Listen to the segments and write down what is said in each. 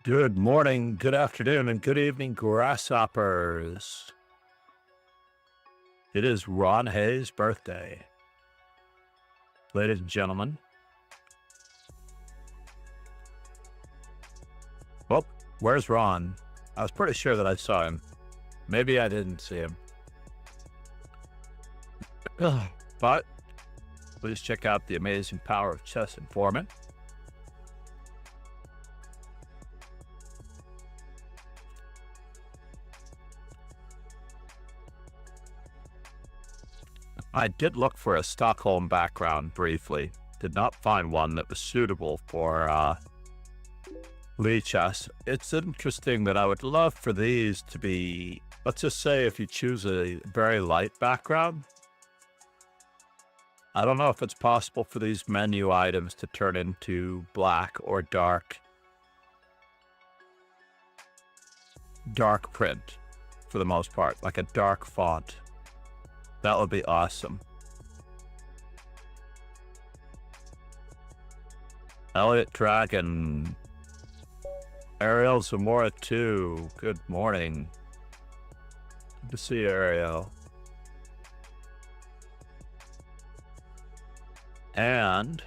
Good morning, good afternoon, and good evening, grasshoppers. It is Ron Hayes' birthday. Ladies and gentlemen. Well, where's Ron? I was pretty sure that I saw him. Maybe I didn't see him. But please check out the amazing power of Chess Informant. I did look for a Stockholm background briefly. Did not find one that was suitable for Lee chess. It's interesting that I would love for these to be, let's just say if you choose a very light background, I don't know if it's possible for these menu items to turn into black or dark print for the most part, like a dark font. That would be awesome. Elliot Dragon. Ariel Zamora 2. Good morning. Good to see you, Ariel. And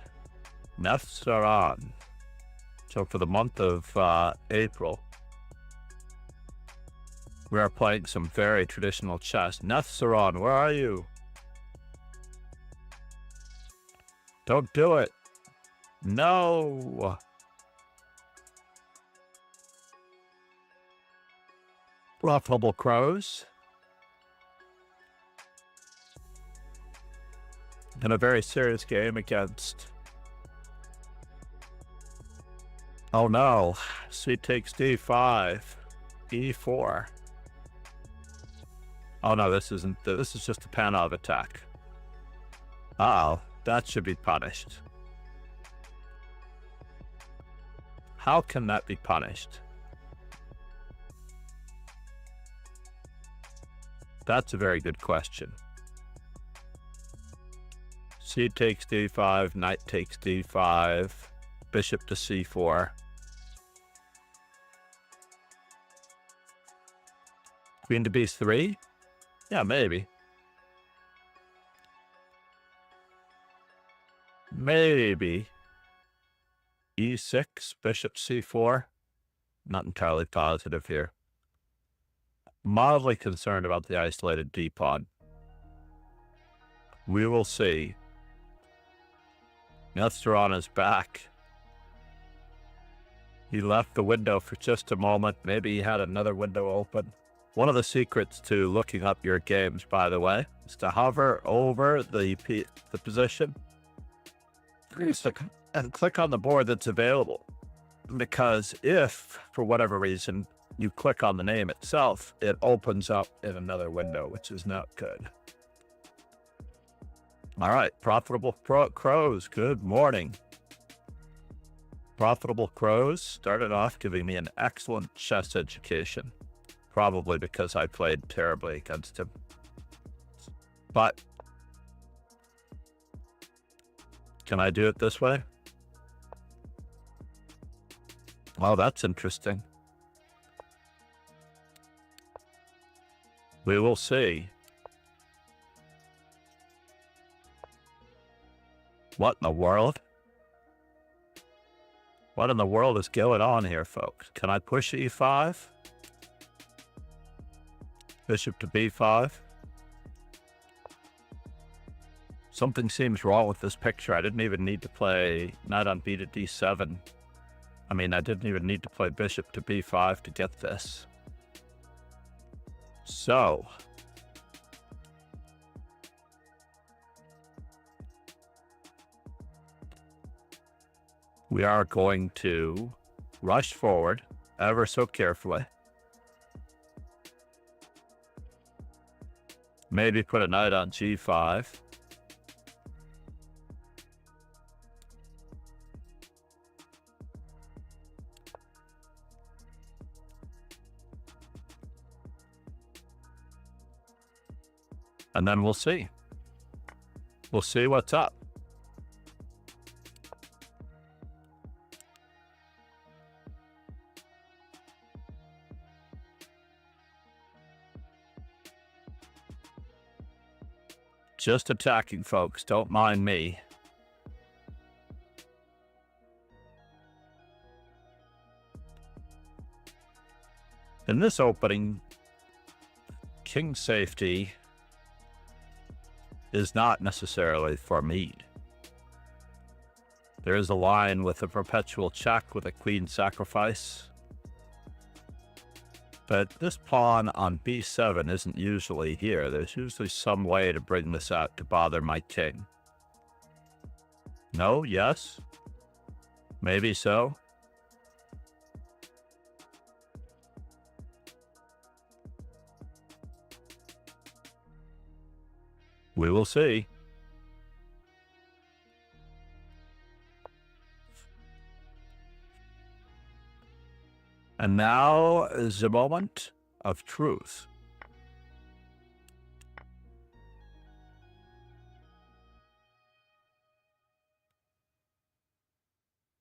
Nef Saran. So for the month of April, we are playing some very traditional chess. Nef Saran, where are you? Don't do it. No. Profitable Crows. In a very serious game against... Oh no. C takes D5. E4. Oh no, this isn't. This is just a Panov attack. Uh-oh, that should be punished. How can that be punished? That's a very good question. C takes D5, knight takes D5, bishop to C4. Queen to B3? Yeah, maybe. Maybe. E6, bishop C4. Not entirely positive here. Mildly concerned about the isolated D-pawn. We will see. Nesteron is back. He left the window for just a moment. Maybe he had another window open. One of the secrets to looking up your games, by the way, is to hover over the position and click on the board that's available. Because if, for whatever reason, you click on the name itself, it opens up in another window, which is not good. All right, Profitable Crows, good morning. Profitable Crows started off giving me an excellent chess education. Probably because I played terribly against him. But can I do it this way? Well, that's interesting. We will see. What in the world? What in the world is going on here, folks? Can I push E5? Bishop to B5. Something seems wrong with this picture. I didn't even need to play knight on B to D7. I mean, I didn't even need to play bishop to B5 to get this. So, we are going to rush forward ever so carefully. Maybe put a knight on G5. And then we'll see. We'll see what's up. Just attacking, folks. Don't mind me. In this opening, king safety is not necessarily for meat. There is a line with a perpetual check with a queen sacrifice. But this pawn on b7 isn't usually here. There's usually some way to bring this out to bother my king. No? Yes? Maybe so? We will see. And now is the moment of truth.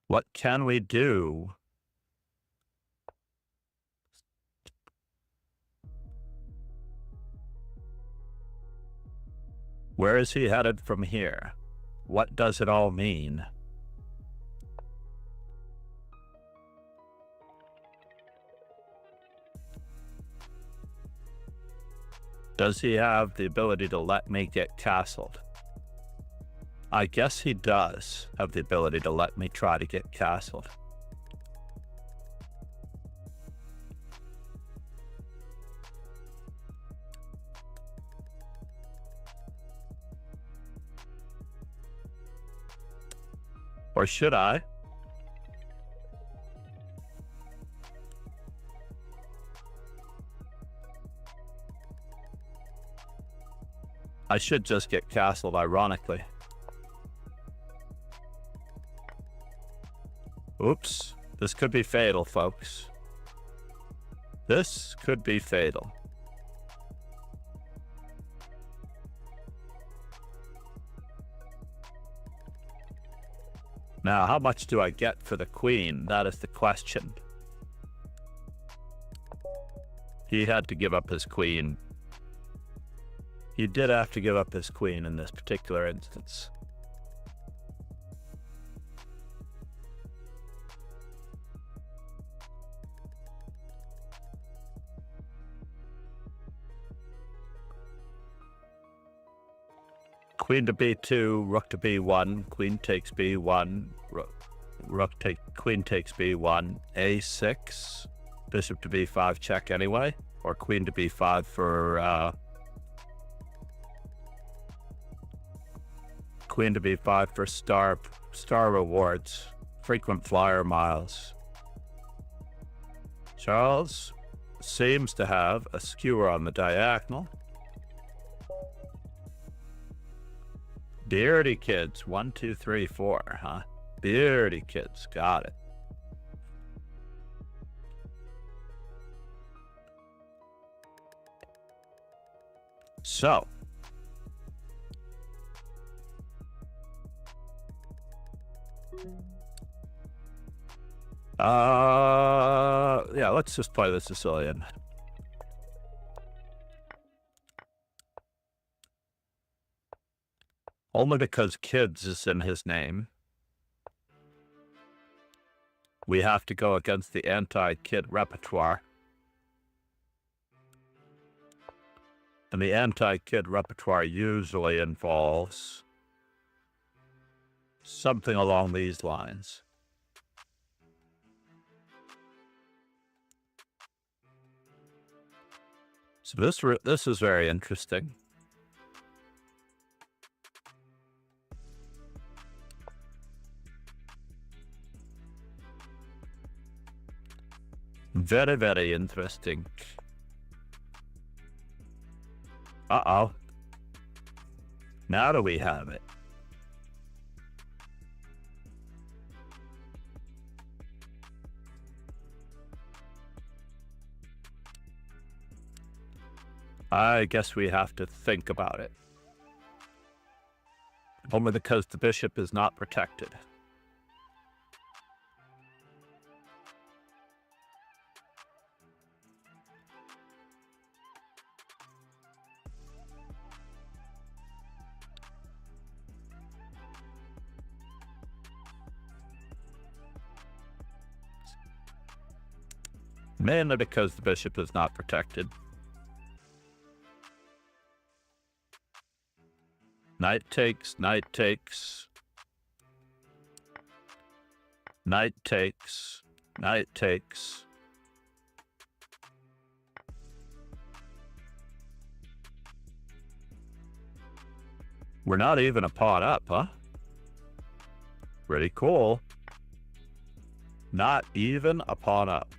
What can we do? Where is he headed from here? What does it all mean? Does he have the ability to let me get castled? I guess he does have the ability to let me try to get castled. Or should I? I should just get castled, ironically. Oops. This could be fatal, folks. This could be fatal. Now, how much do I get for the queen? That is the question. He had to give up his queen. He did have to give up his queen in this particular instance. Queen to b2, rook to b1, queen takes b1, queen takes b1, a6, bishop to b5 check anyway, or queen to b5 for queen to b5 for star rewards, frequent flyer miles. Charles seems to have a skewer on the diagonal. Beardy kids, 1, 2, 3, 4, huh? Beardy kids, got it. So, yeah, let's just play the Sicilian. Only because kids is in his name. We have to go against the anti-kid repertoire. And the anti-kid repertoire usually involves something along these lines. So this is very interesting. Very, very interesting. Uh-oh. Now do we have it? I guess we have to think about it. Only because the bishop is not protected. Mainly because the bishop is not protected. Knight takes, knight takes. Knight takes, knight takes. We're not even a pawn up, huh? Pretty cool. Not even a pawn up.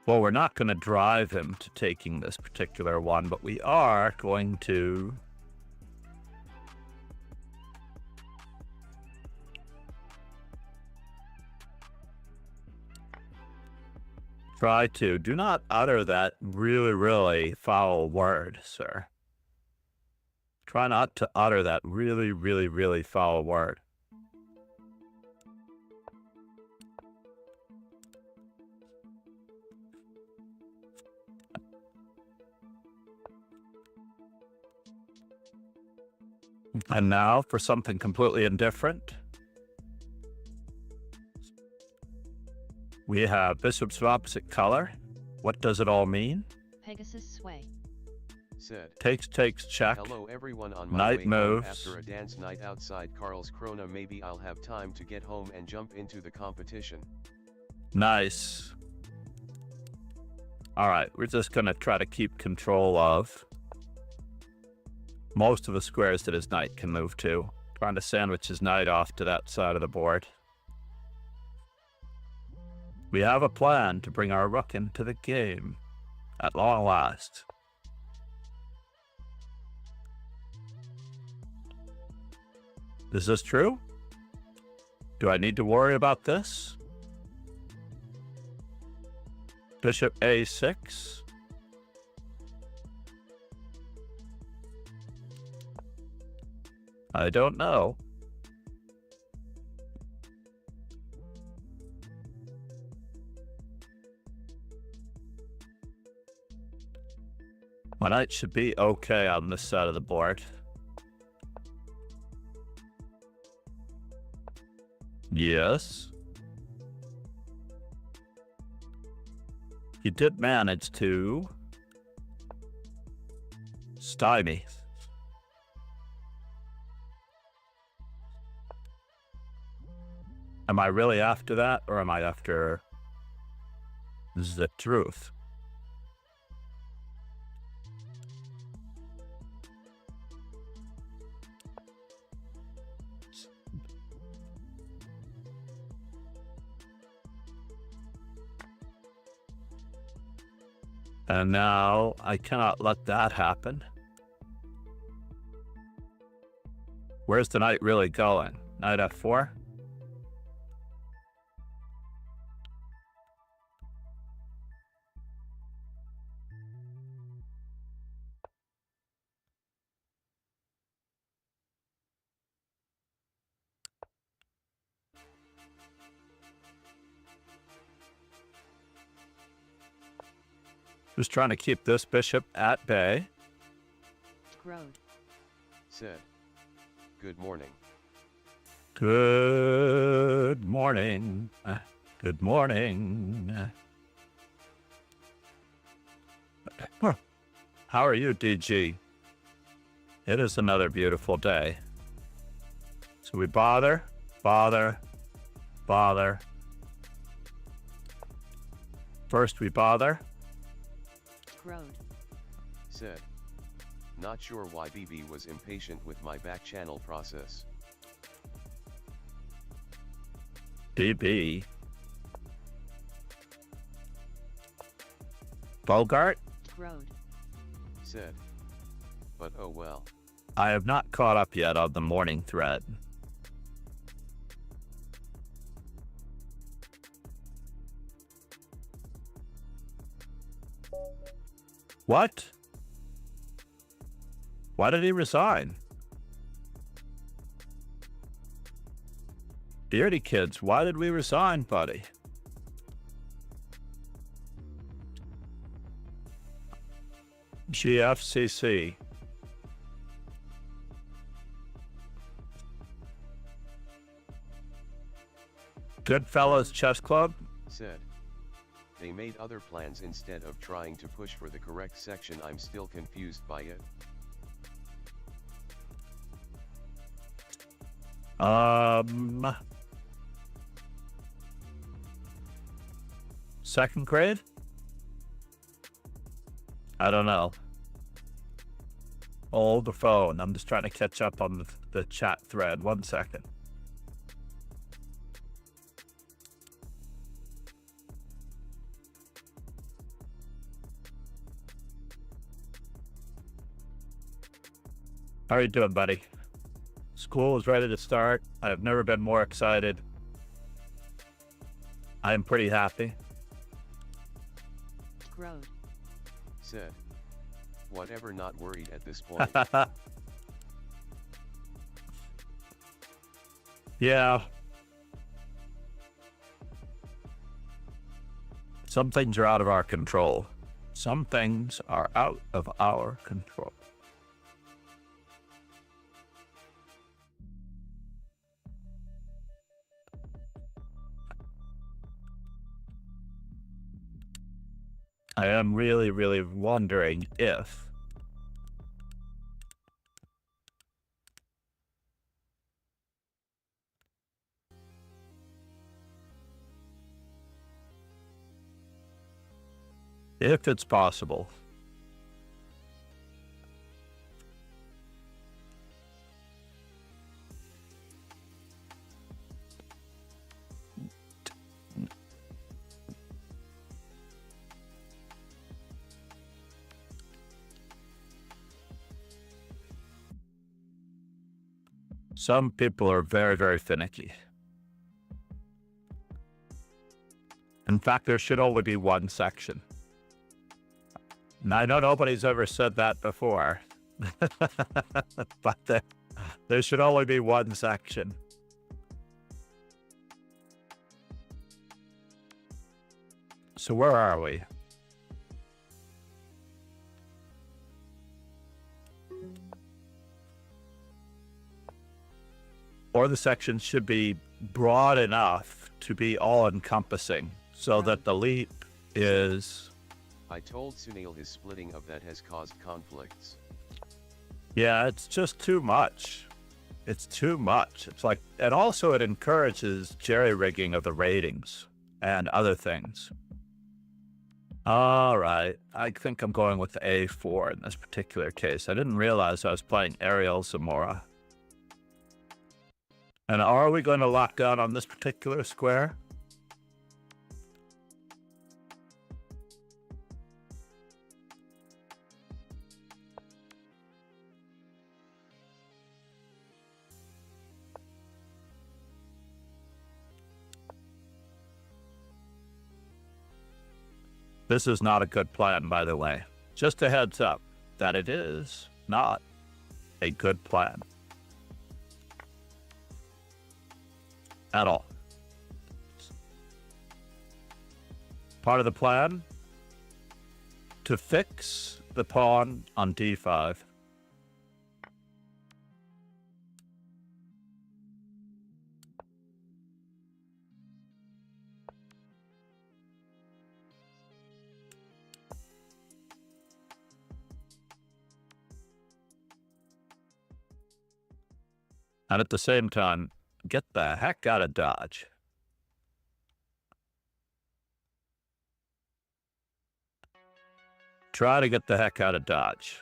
Well, we're not going to drive him to taking this particular one, but we are going to try to. Do not utter that really, really foul word, sir. Try not to utter that really, really, really foul word. And now for something completely indifferent. We have bishops of opposite color. What does it all mean? Pegasus sway. Said. Takes, check. Hello everyone, on my Knight way moves. home after a dance night outside Karl's Krona. Maybe I'll have time to get home and jump into the competition. Nice. All right, we're just going to try to keep control of most of the squares that his knight can move to. Trying to sandwich his knight off to that side of the board. We have a plan to bring our rook into the game at long last. Is this true? Do I need to worry about this? Bishop A6. I don't know. My knight should be okay on this side of the board. Yes. He did manage to stymie. Am I really after that, or am I after the truth? And now I cannot let that happen. Where's the knight really going? Knight F4? Just trying to keep this bishop at bay. Road. Said. Good morning. Good morning. Good morning. How are you, DG? It is another beautiful day. So we bother. First we bother. Road. Said. Not sure why BB was impatient with my back channel process. BB. Bogart? Road. Said. But oh well. I have not caught up yet on the morning thread. What? Why did he resign? Beardy kids, why did we resign, buddy? GFCC. Goodfellas Chess Club? Said. They made other plans instead of trying to push for the correct section. I'm still confused by it. Second grade? I don't know. Hold the phone. I'm just trying to catch up on the chat thread. 1 second. How are you doing, buddy? School is ready to start. I have never been more excited. I am pretty happy. Growed. Said. Whatever, not worried at this point. Yeah. Some things are out of our control. Some things are out of our control. I am really, really wondering if it's possible. Some people are very, very finicky. In fact, there should only be one section. And I know nobody's ever said that before, but there should only be one section. So where are we? Or the section should be broad enough to be all-encompassing, so that the leap is... I told Sunil his splitting of that has caused conflicts. Yeah, it's just too much. It's too much. It's like, and also it encourages jerry-rigging of the ratings and other things. All right, I think I'm going with the A4 in this particular case. I didn't realize I was playing Ariel Zamora. And are we going to lock down on this particular square? This is not a good plan, by the way. Just a heads up that it is not a good plan. At all. Part of the plan to fix the pawn on d5. And at the same time, get the heck out of Dodge. Try to get the heck out of Dodge.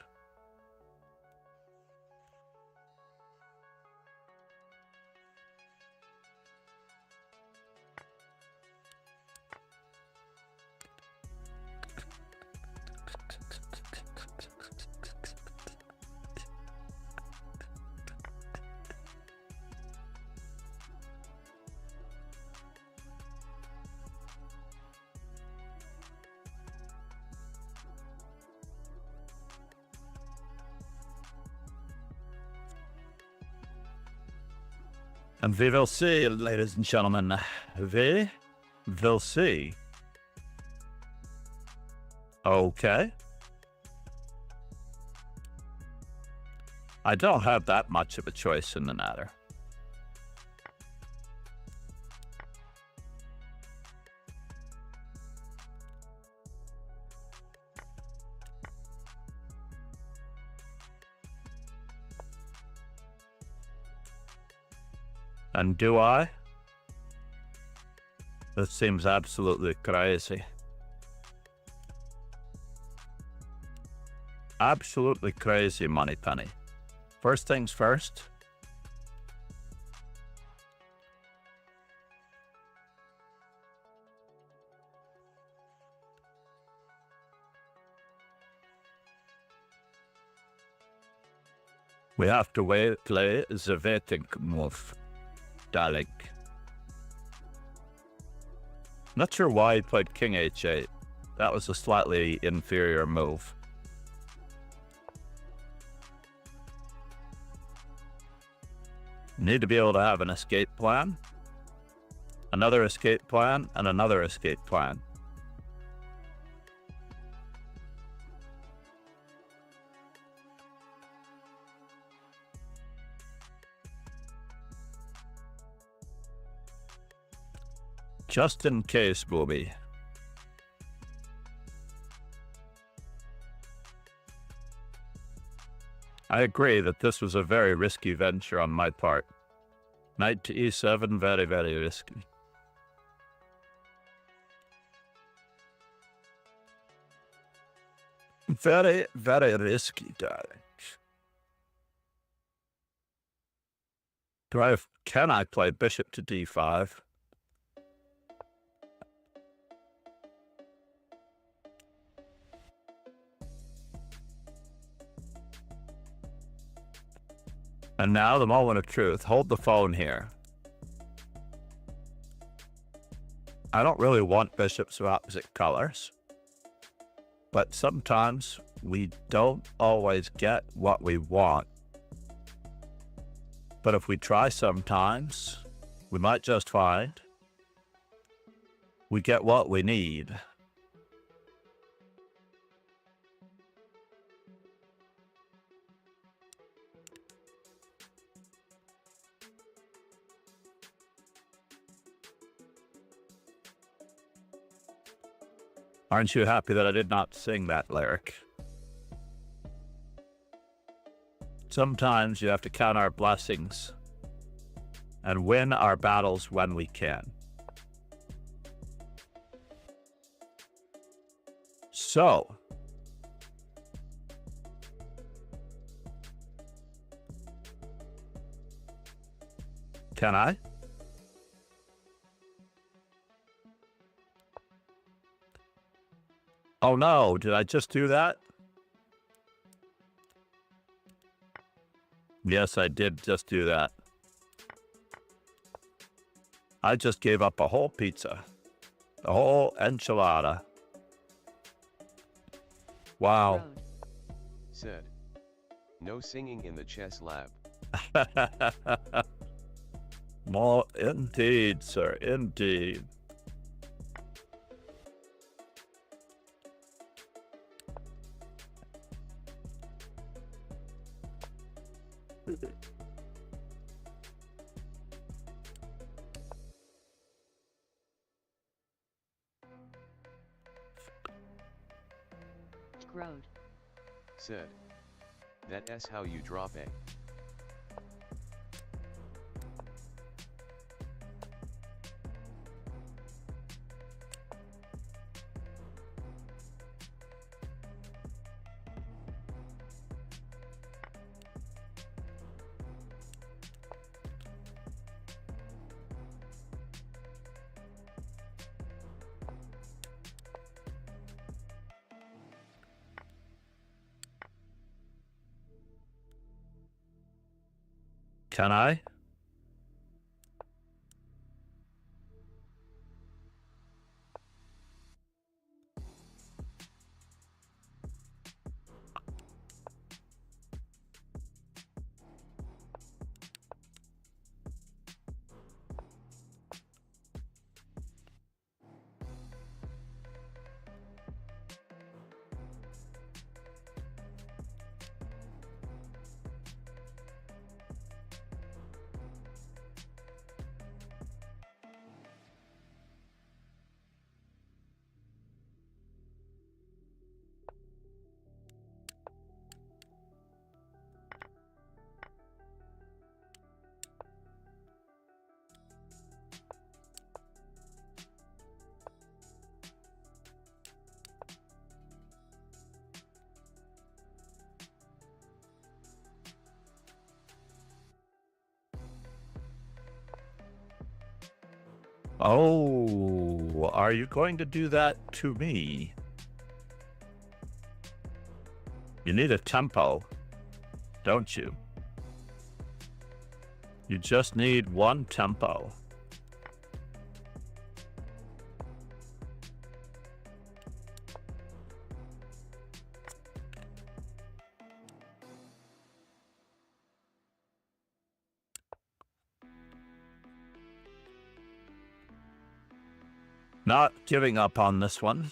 And we will see, ladies and gentlemen. We will see. Okay. I don't have that much of a choice in the matter. And do I? This seems absolutely crazy. Absolutely crazy, Moneypenny. First things first. We have to play the waiting move, darling. Not sure why he played King H8. That was a slightly inferior move. Need to be able to have an escape plan, another escape plan, and another escape plan. Just in case, booby. I agree that this was a very risky venture on my part. Knight to e7, very, very risky. Very, very risky, darling. Can I play bishop to d5? And now the moment of truth. Hold the phone here. I don't really want bishops of opposite colors, but sometimes we don't always get what we want. But if we try sometimes, we might just find we get what we need. Aren't you happy that I did not sing that lyric? Sometimes you have to count our blessings and win our battles when we can. So, can I? Oh no, did I just do that? Yes, I did just do that. I just gave up a whole pizza. A whole enchilada. Wow. Road. Said. No singing in the chess lab. More indeed, sir, indeed. Road. Said. That's how you drop A. Can I? Oh, are you going to do that to me? You need a tempo, don't you? You just need one tempo. Not giving up on this one.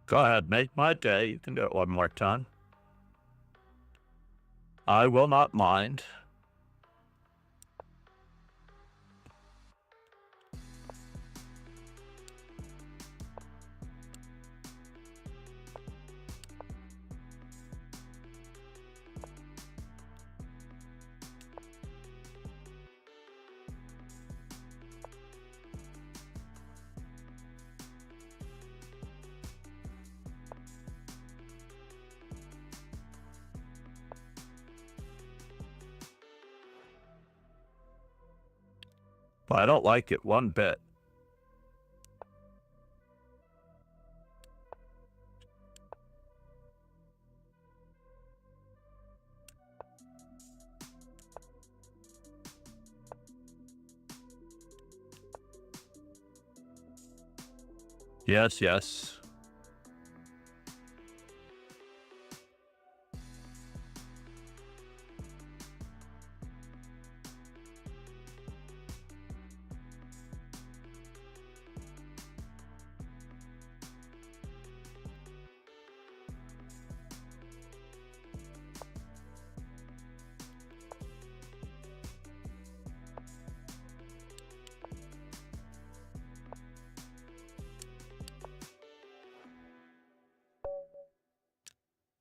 Go ahead, make my day. You can do it one more time. I will not mind. But I don't like it one bit. Yes, yes.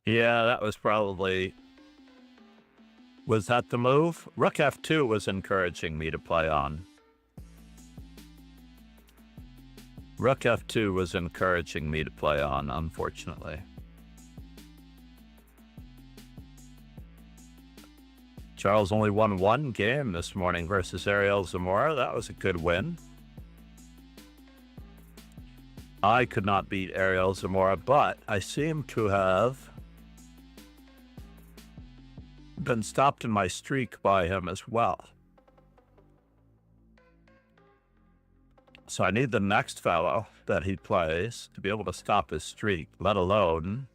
Yeah, that was probably... Was that the move? Rook F2 was encouraging me to play on. Rook F2 was encouraging me to play on, unfortunately. Charles only won one game this morning versus Ariel Zamora. That was a good win. I could not beat Ariel Zamora, but I seem to have been stopped in my streak by him as well. So I need the next fellow that he plays to be able to stop his streak, let alone...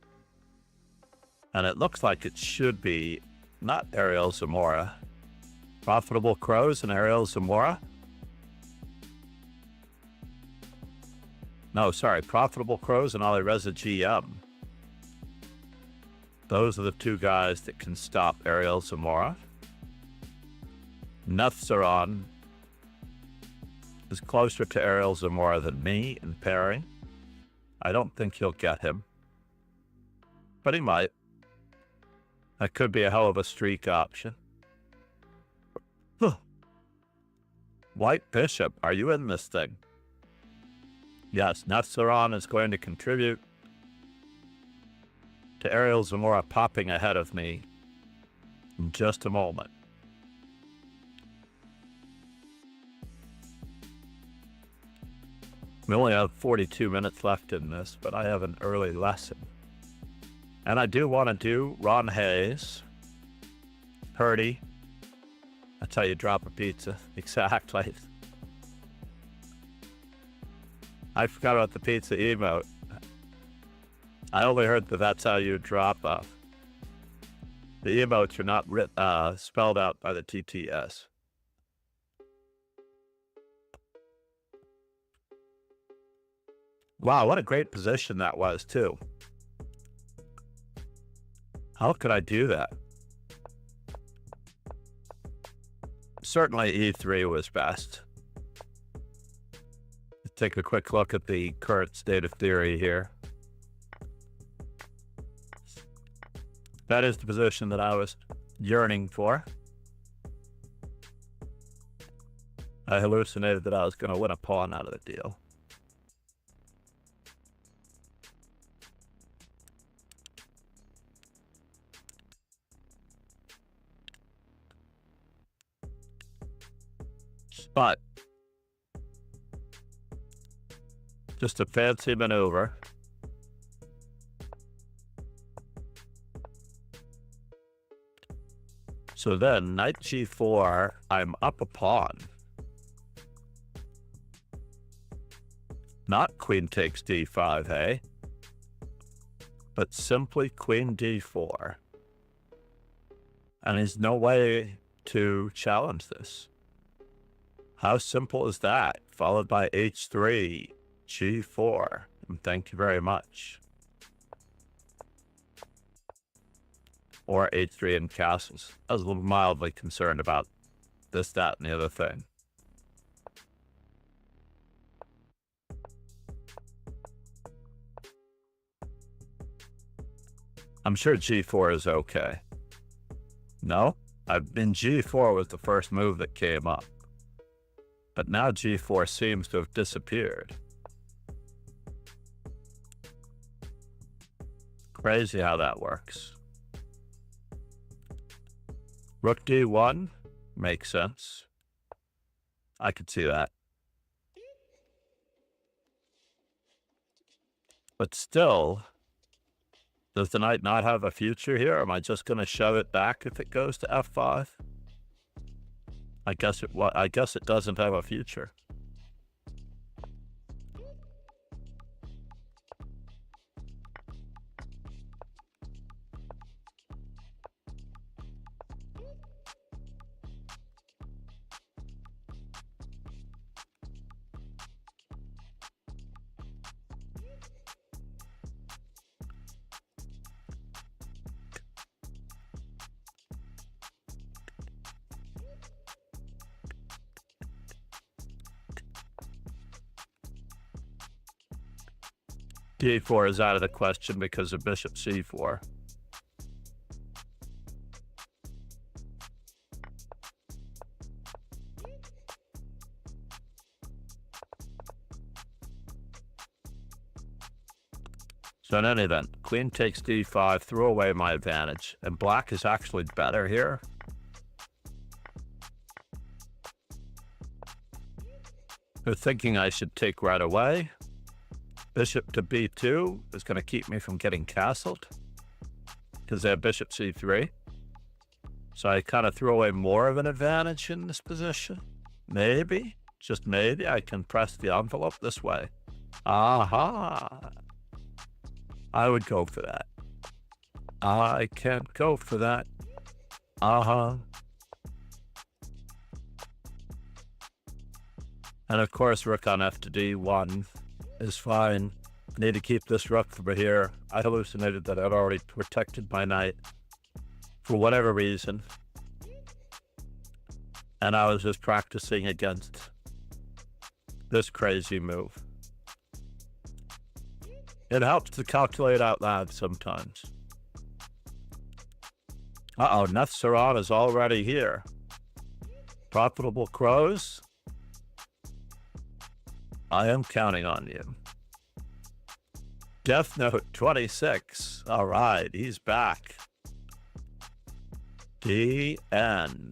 And it looks like it should be not Ariel Zamora. Profitable Crows and Ariel Zamora? No, sorry, Profitable Crows and Alireza GM. Those are the two guys that can stop Ariel Zamora. Nefzaron is closer to Ariel Zamora than me in pairing. I don't think he'll get him, but he might. That could be a hell of a streak option. White Bishop, are you in this thing? Yes, Nefzaron is going to contribute to Ariel Zamora popping ahead of me in just a moment. We only have 42 minutes left in this, but I have an early lesson. And I do want to do Ron Hayes, Purdy. That's how you drop a pizza. Exactly. I forgot about the pizza emote. I only heard that that's how you drop off. The emotes are not spelled out by the TTS. Wow, what a great position that was, too. How could I do that? Certainly E3 was best. take a quick look at the current state of theory here. That is the position that I was yearning for. I hallucinated that I was going to win a pawn out of the deal. But just a fancy maneuver. So then, knight g4, I'm up a pawn. Not queen takes d5, hey? But simply queen d4. And there's no way to challenge this. How simple is that? Followed by h3, g4. And thank you very much. Or h3 and castles. I was a little mildly concerned about this, that, and the other thing. I'm sure g4 is okay. No? G4 was the first move that came up. But now g4 seems to have disappeared. Crazy how that works. Rook d1 makes sense. I could see that. But still, does the knight not have a future here? Or am I just going to shove it back if it goes to f5? I guess it doesn't have a future. d4 is out of the question because of bishop c4. So in any event, queen takes d5, threw away my advantage, and black is actually better here. They're thinking I should take right away. Bishop to b2 is going to keep me from getting castled because they have bishop c3. So I kind of threw away more of an advantage in this position. Maybe, just maybe, I can press the envelope this way. Aha! I would go for that. I can't go for that. And of course, rook on f to d1 is fine. I need to keep this rook over here. I hallucinated that I'd already protected my knight for whatever reason. And I was just practicing against this crazy move. It helps to calculate out loud sometimes. Nefsaran is already here. Profitable crows? I am counting on you. Death Note 26. All right, he's back. DN.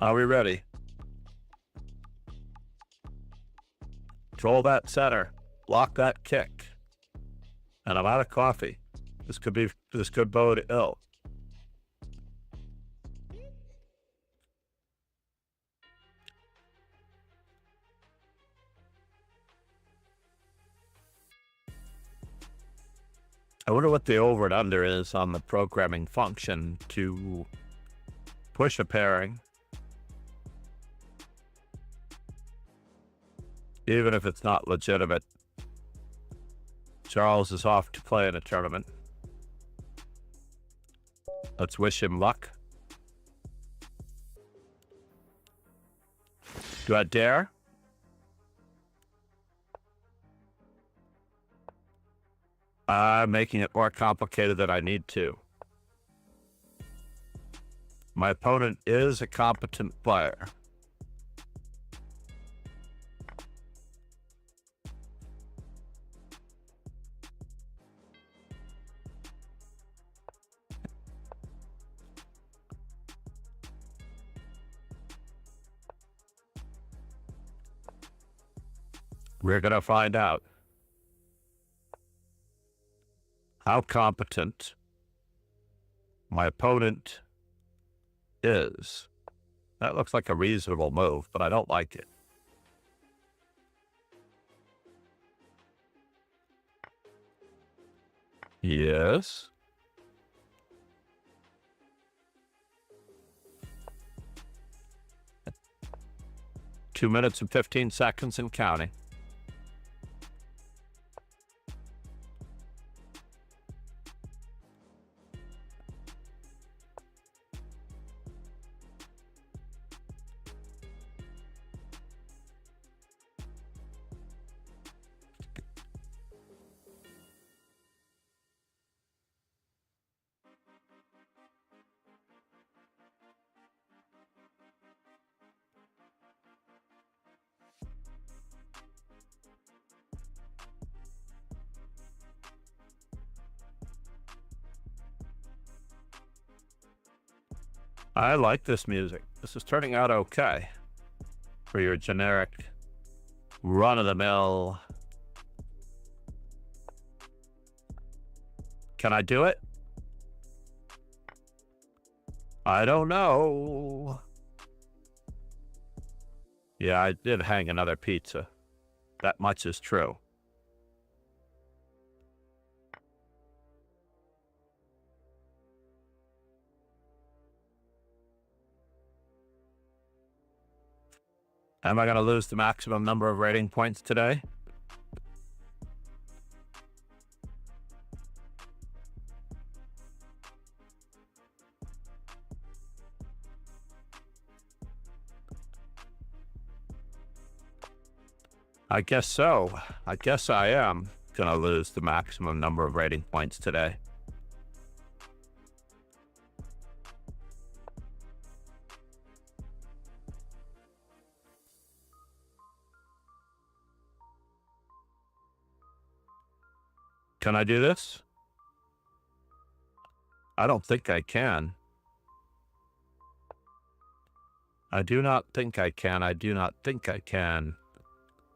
Are we ready? Control that center. Block that kick. And I'm out of coffee. This could bode ill. I wonder what the over and under is on the programming function to push a pairing. Even if it's not legitimate. Charles is off to play in a tournament. Let's wish him luck. Do I dare? I'm making it more complicated than I need to. My opponent is a competent player. We're going to find out how competent my opponent is. That looks like a reasonable move, but I don't like it. Yes. Two minutes and 15 seconds and counting. I like this music. This is turning out okay for your generic run-of-the-mill. Can I do it? I don't know. Yeah, I did hang another pizza. That much is true. Am I going to lose the maximum number of rating points today? I guess so. I guess I am going to lose the maximum number of rating points today. Can I do this? I don't think I can. I do not think I can. I do not think I can.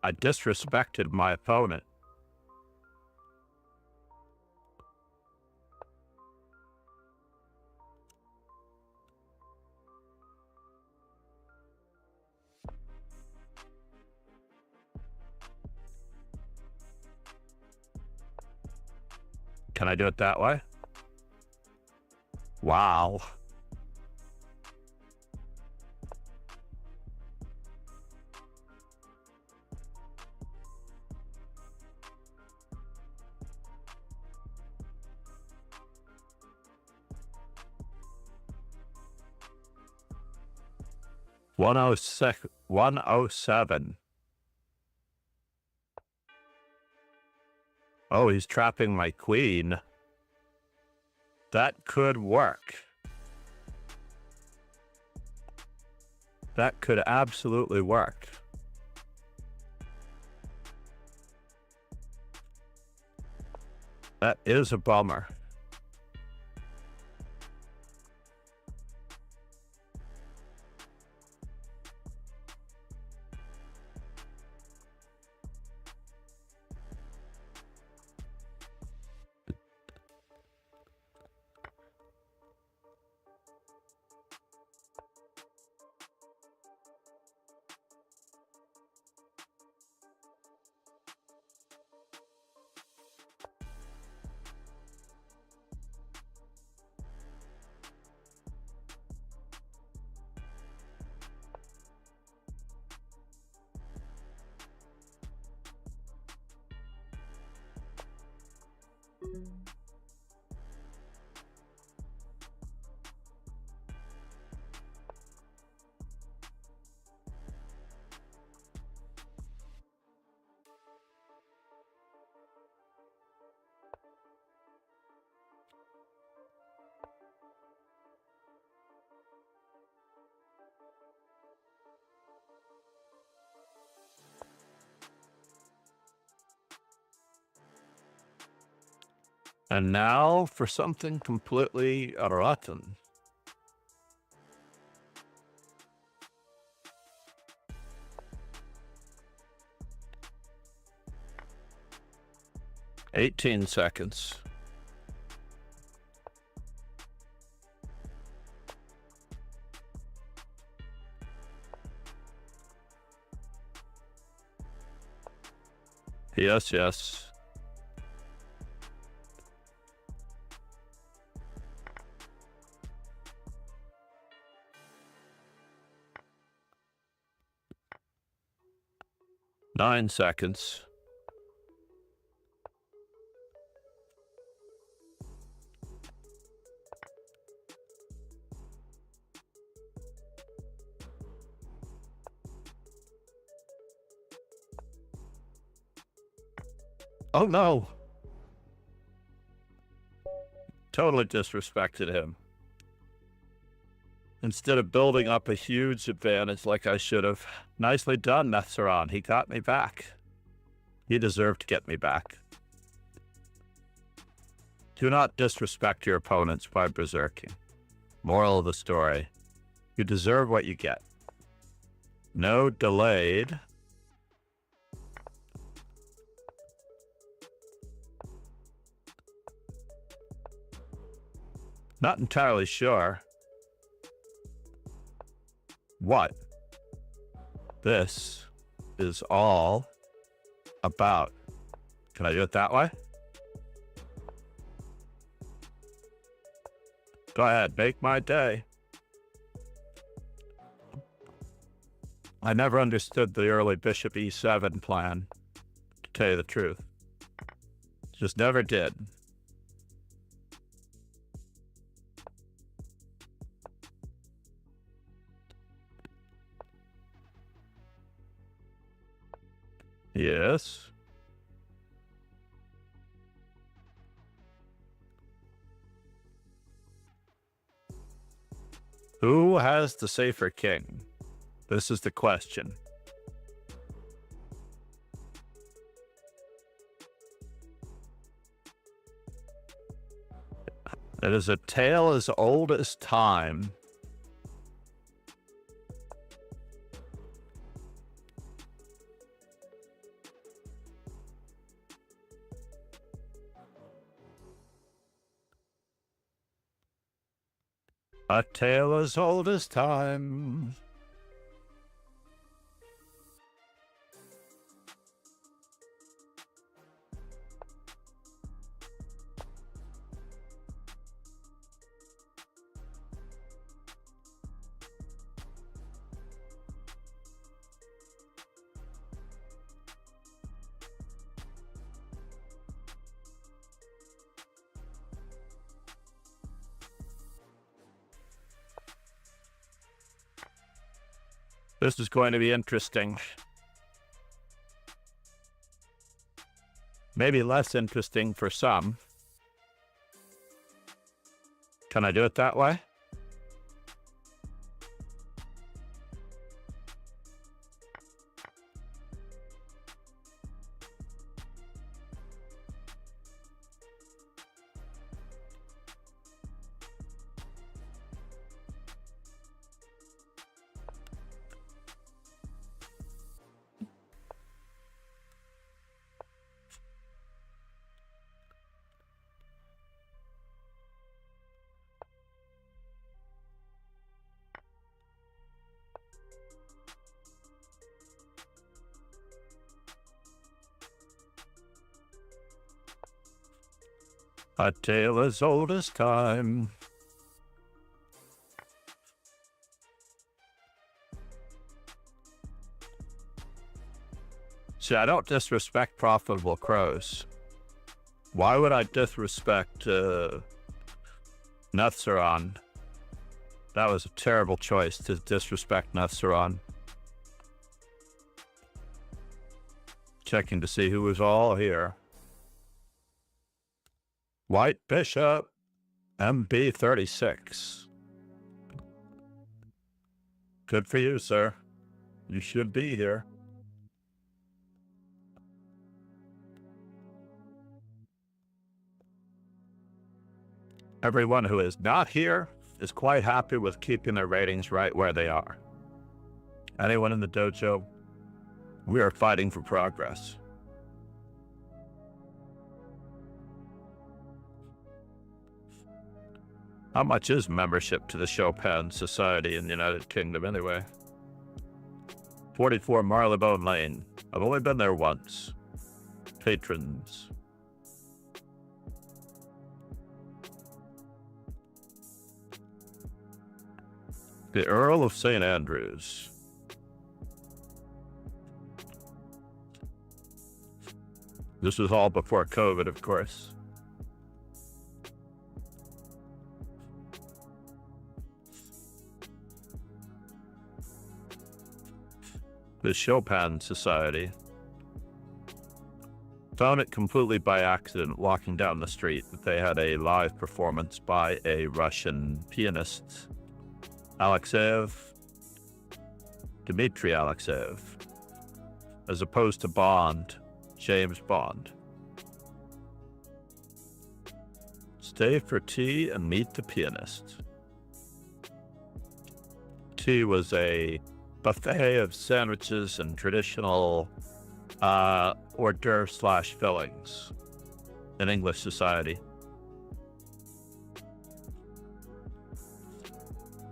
I disrespected my opponent. Can I do it that way? Wow. $107. 107. Oh, he's trapping my queen. That could work. That could absolutely work. That is a bummer. And now for something completely rotten. "18 seconds. Yes, yes. "9 seconds. Oh no! Totally disrespected him. Instead of building up a huge advantage like I should have. Nicely done, Netzeron. He got me back. He deserved to get me back. Do not disrespect your opponents by berserking. Moral of the story. You deserve what you get. No delayed. Not entirely sure what this is all about. Can I do it that way? Go ahead, make my day. I never understood the early bishop e7 plan, to tell you the truth. Just never did. Yes. Who has the safer king? This is the question. It is a tale as old as time. A tale as old as time. This is going to be interesting. Maybe less interesting for some. Can I do it that way? A tale as old as time. See, I don't disrespect profitable crows. Why would I disrespect Netzeron? That was a terrible choice to disrespect Netzeron. Checking to see who was all here. White Bishop, MB36. Good for you, sir. You should be here. Everyone who is not here is quite happy with keeping their ratings right where they are. Anyone in the dojo, we are fighting for progress. How much is membership to the Sharpen Society in the United Kingdom anyway? 44 Marylebone Lane. I've only been there once. Patrons. The Earl of St. Andrews. This was all before COVID, of course. The Chopin Society. Found it completely by accident walking down the street that they had a live performance by a Russian pianist, Dmitry Alexeyev, as opposed to Bond, James Bond. Stay for tea and meet the pianist. Tea was a buffet of sandwiches and traditional hors d'oeuvre / fillings in English society.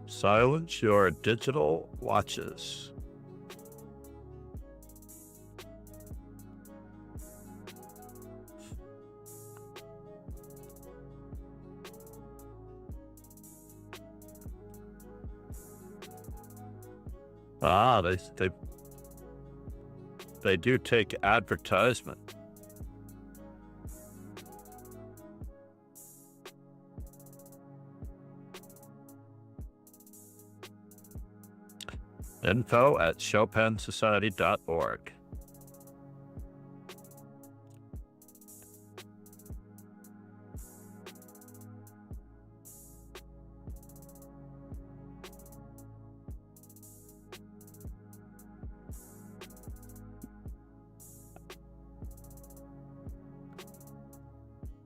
Silence your digital watches. Ah, they do take advertisement. Info at chopensociety.org.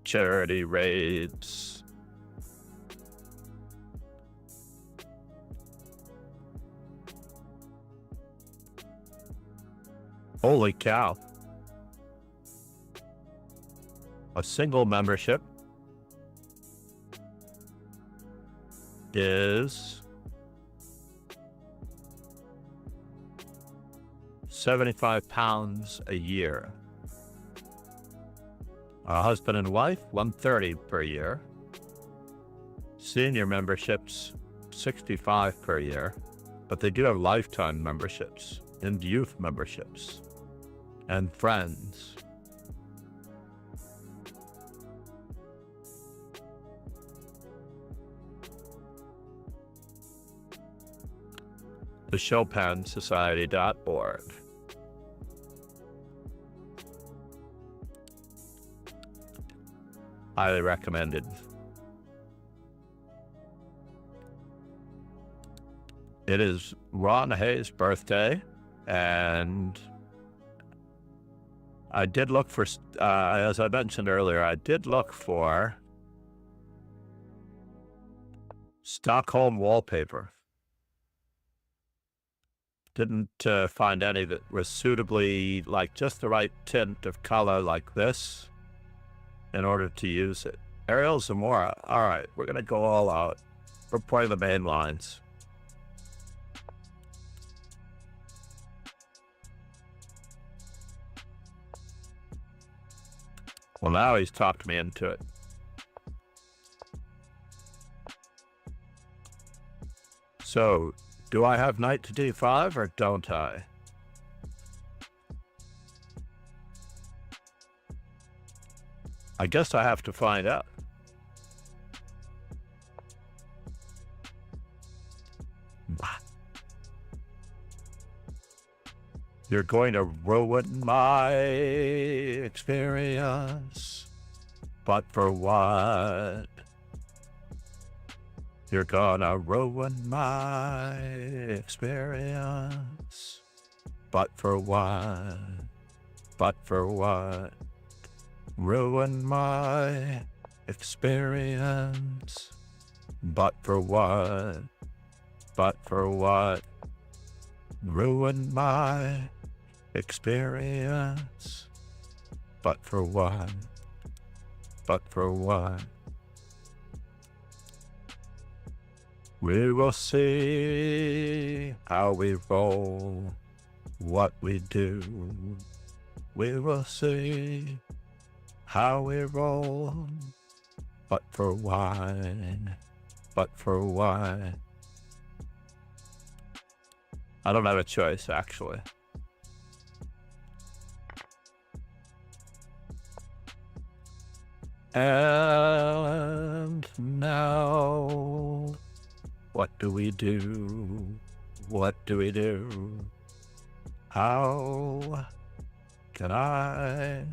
Charity raids. Holy cow. A single membership is £75 a year. A husband and wife, $130 per year. Senior memberships, $65 per year. But they do have lifetime memberships and youth memberships and friends. The chopensociety.org. Highly recommended. It is Ron Hayes' birthday, and I did look for, as I mentioned earlier, I did look for Stockholm wallpaper. Didn't find any that was suitably, like just the right tint of color like this in order to use it. Ariel Zamora, all right, we're gonna go all out. We're playing the main lines. Well, now he's talked me into it. So, do I have knight to d5 or don't I? I guess I have to find out. You're going to ruin my experience, but for what? You're gonna ruin my experience, but for what? But for what? Ruin my experience. But for what? But for what? Ruined my experience. But for what? But for what? We will see how we roll, what we do. We will see how we roll. But for why? But for why? I don't have a choice, actually. And now, what do we do? What do we do? How can I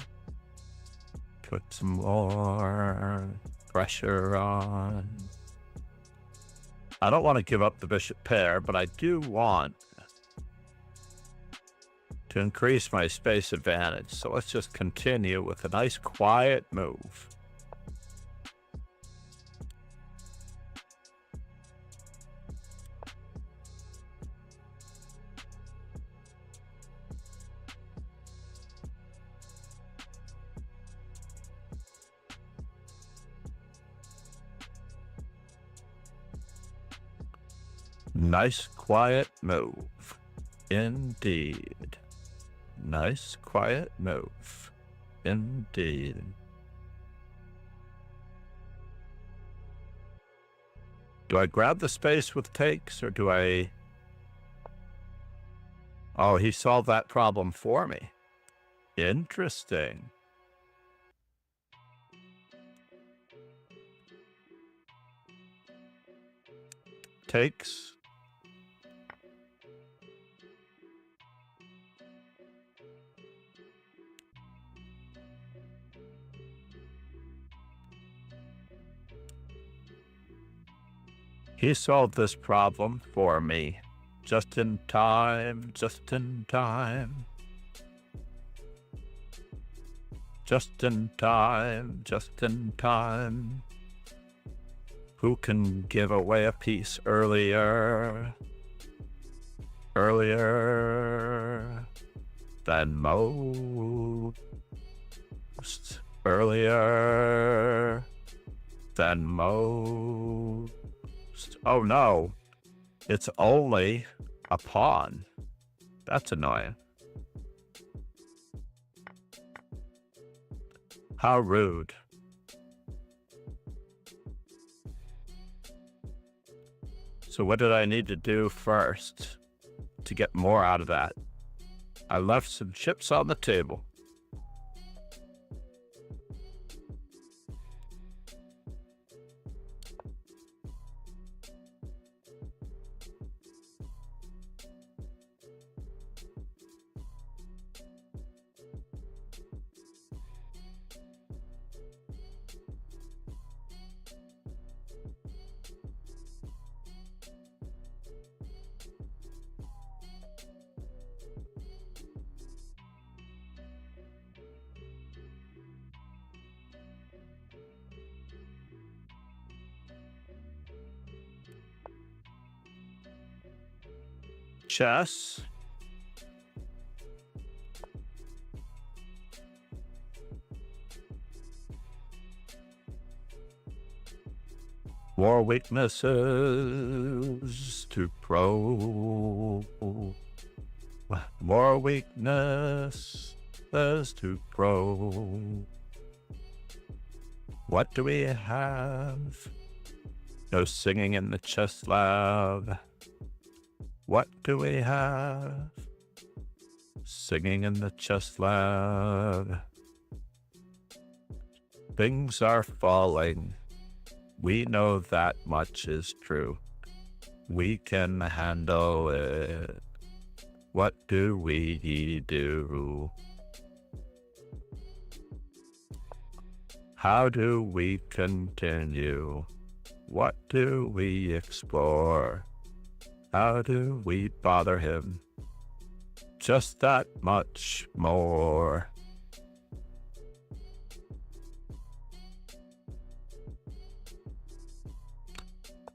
put some more pressure on? I don't want to give up the bishop pair, but I do want to increase my space advantage. So let's just continue with a nice quiet move. Nice quiet move. Indeed. Nice quiet move. Indeed. Do I grab the space with takes, or do I... Oh, he solved that problem for me. Interesting. Takes. He solved this problem for me. Just in time, just in time. Just in time, just in time. Who can give away a piece earlier? Earlier than most. Earlier than most. Oh no, it's only a pawn. That's annoying. How rude. So what did I need to do first to get more out of that? I left some chips on the table. Chess. More weaknesses to probe. More weaknesses to probe. What do we have? No singing in the chess lab. What do we have? Singing in the chess lab. Things are falling. We know that much is true. We can handle it. What do we do? How do we continue? What do we explore? How do we bother him? Just that much more.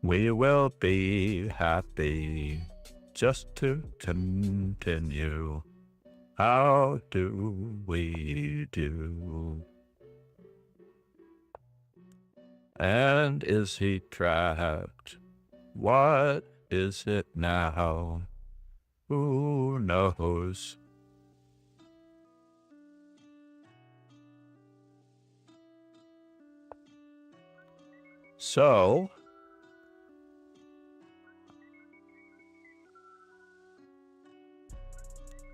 We will be happy just to continue. How do we do? And is he trapped? What is it now? Who knows? So,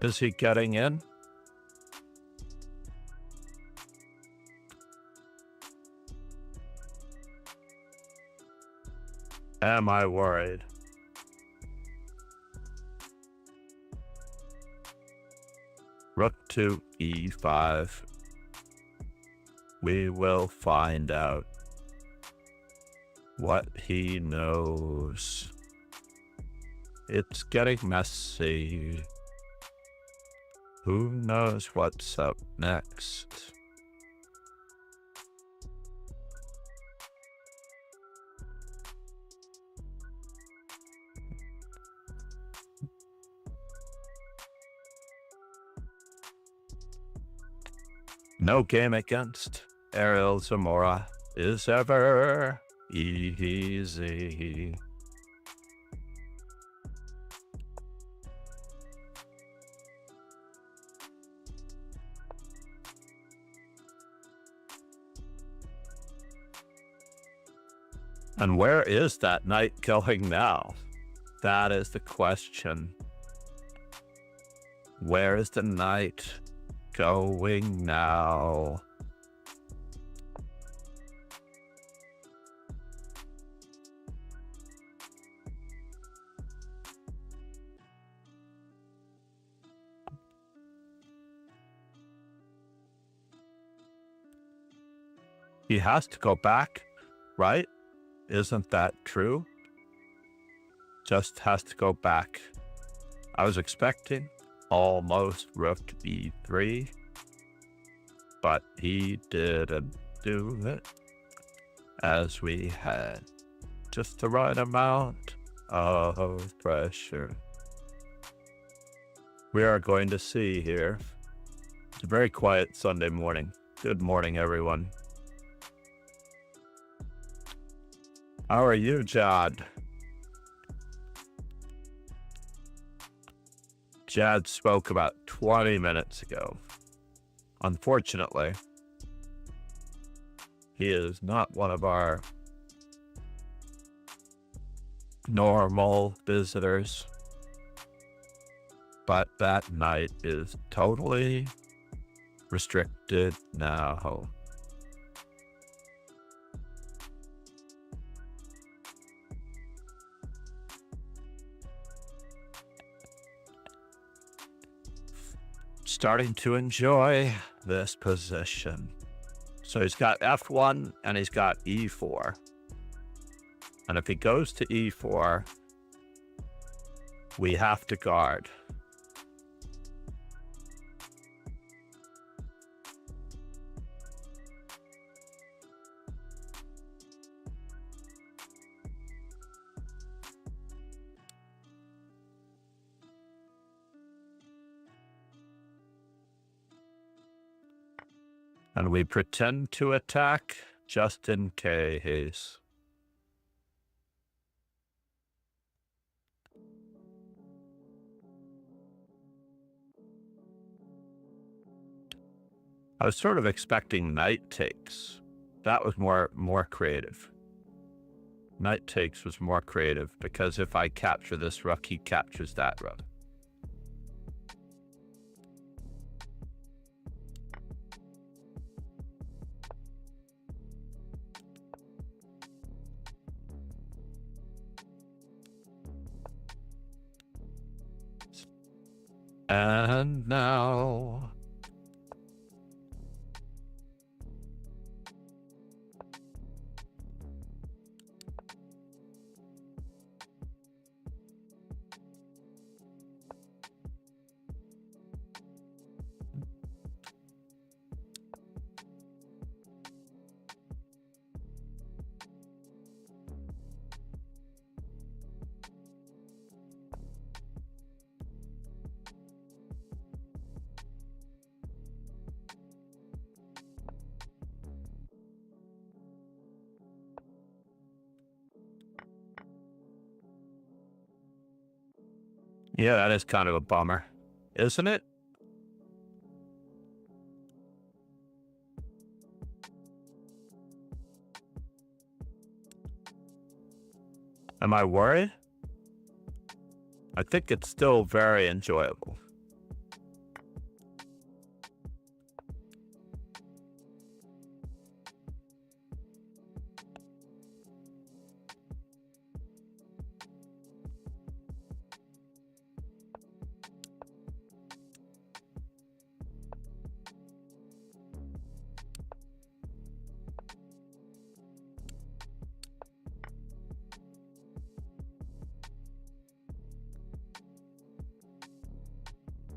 is he getting in? Am I worried? Rook to e5. We will find out what he knows. It's getting messy. Who knows what's up next? No game against Ariel Zamora is ever easy. And where is that knight going now? That is the question. Where is the knight going now? He has to go back, right? Isn't that true? Just has to go back. I was expecting almost rook e3, but he didn't do it, as we had just the right amount of pressure. We are going to see here. It's a very quiet Sunday morning. Good morning, everyone. How are you, Jad? Jad spoke about 20 minutes ago. Unfortunately, he is not one of our normal visitors, but that night is totally restricted now. Starting to enjoy this position. So he's got f1 and he's got e4. And if he goes to e4, we have to guard. And we pretend to attack just in case. I was sort of expecting knight takes. That was more creative. Knight takes was more creative because if I capture this rook, he captures that rook. And now Yeah, that is kind of a bummer, isn't it? Am I worried? I think it's still very enjoyable.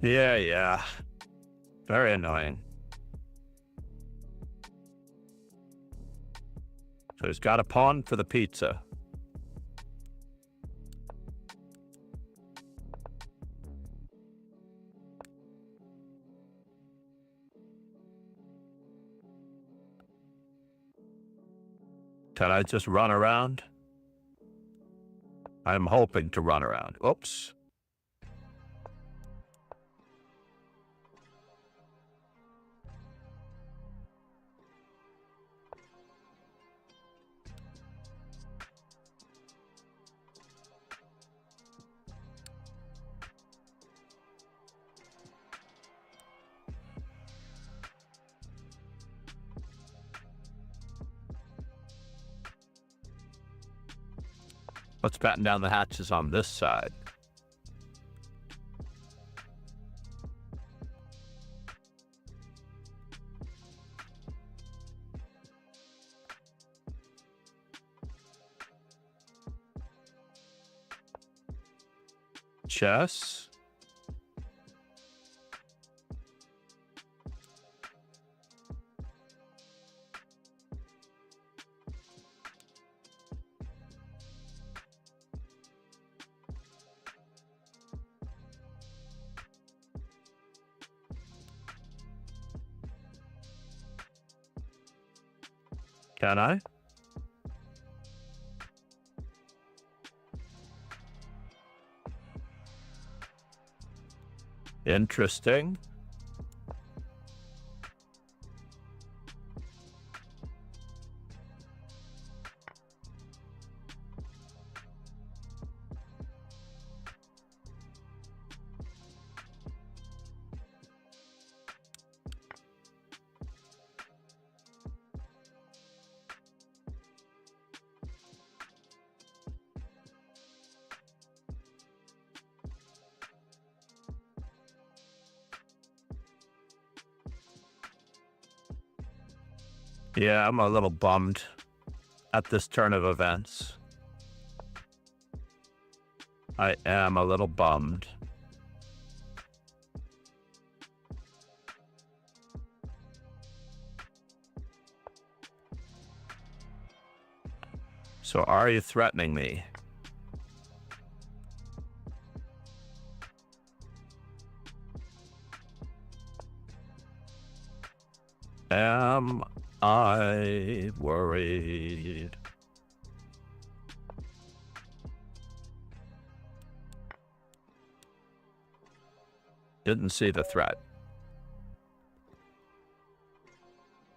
Yeah. Very annoying. So he's got a pawn for the pizza. Can I just run around? I'm hoping to run around. Oops. Let's batten down the hatches on this side. Chess. Can I? Interesting. Yeah, I'm a little bummed at this turn of events. I am a little bummed. So are you threatening me? Am I worried? Didn't see the threat.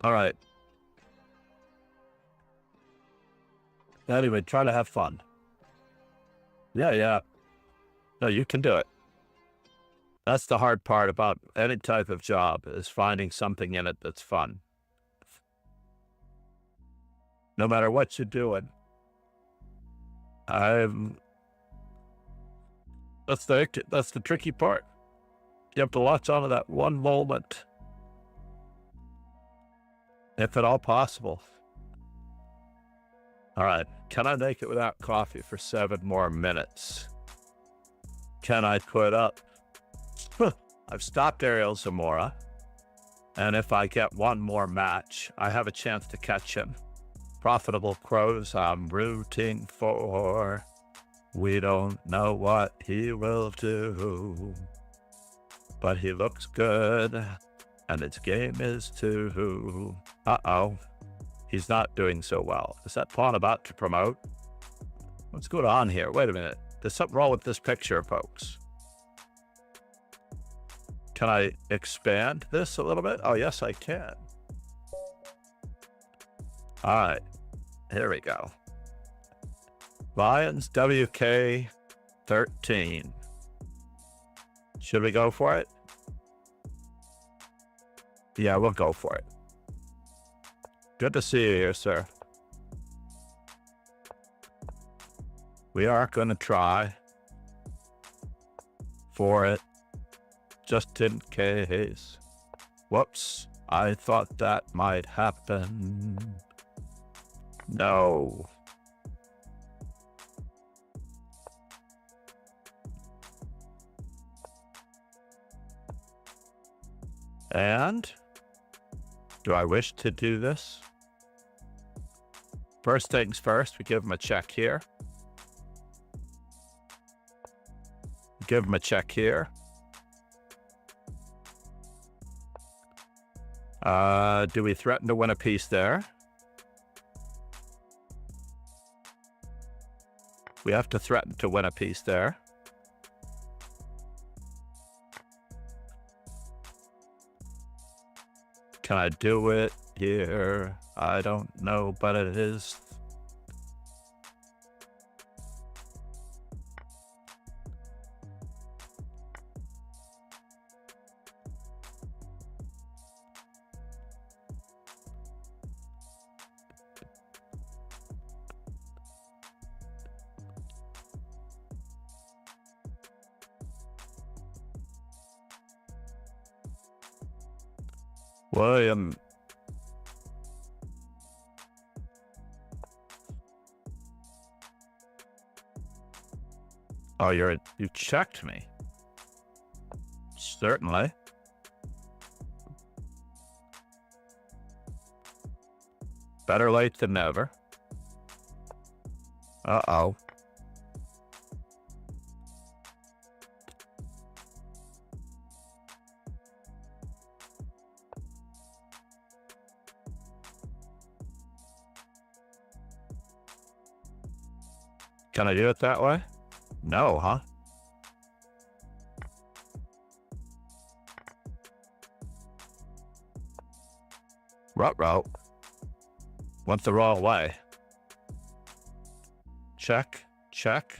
All right. Anyway, try to have fun. Yeah. No, you can do it. That's the hard part about any type of job, is finding something in it that's fun. No matter what you're doing. That's the tricky part. You have to latch onto that one moment, if at all possible. All right, can I make it without coffee for 7 more minutes? Can I put up? I've stopped Ariel Zamora, and if I get one more match, I have a chance to catch him. Profitable crows I'm rooting for. We don't know what he will do, but he looks good, and his game is too. Uh-oh. He's not doing so well. Is that pawn about to promote? What's going on here? Wait a minute. There's something wrong with this picture, folks. Can I expand this a little bit? Oh, yes, I can. All right, here we go. Lions WK 13. Should we go for it? Yeah, we'll go for it. Good to see you here, sir. We are going to try for it, just in case. Whoops, I thought that might happen. No. And do I wish to do this? First things first, we give him a check here. Give him a check here. Do we threaten to win a piece there? We have to threaten to win a piece there. Can I do it here? I don't know, but it is. William. Oh, you checked me. Certainly. Better late than never. Uh-oh. Can I do it that way? No, huh? Ruh-roh. Went the wrong way. Check, check.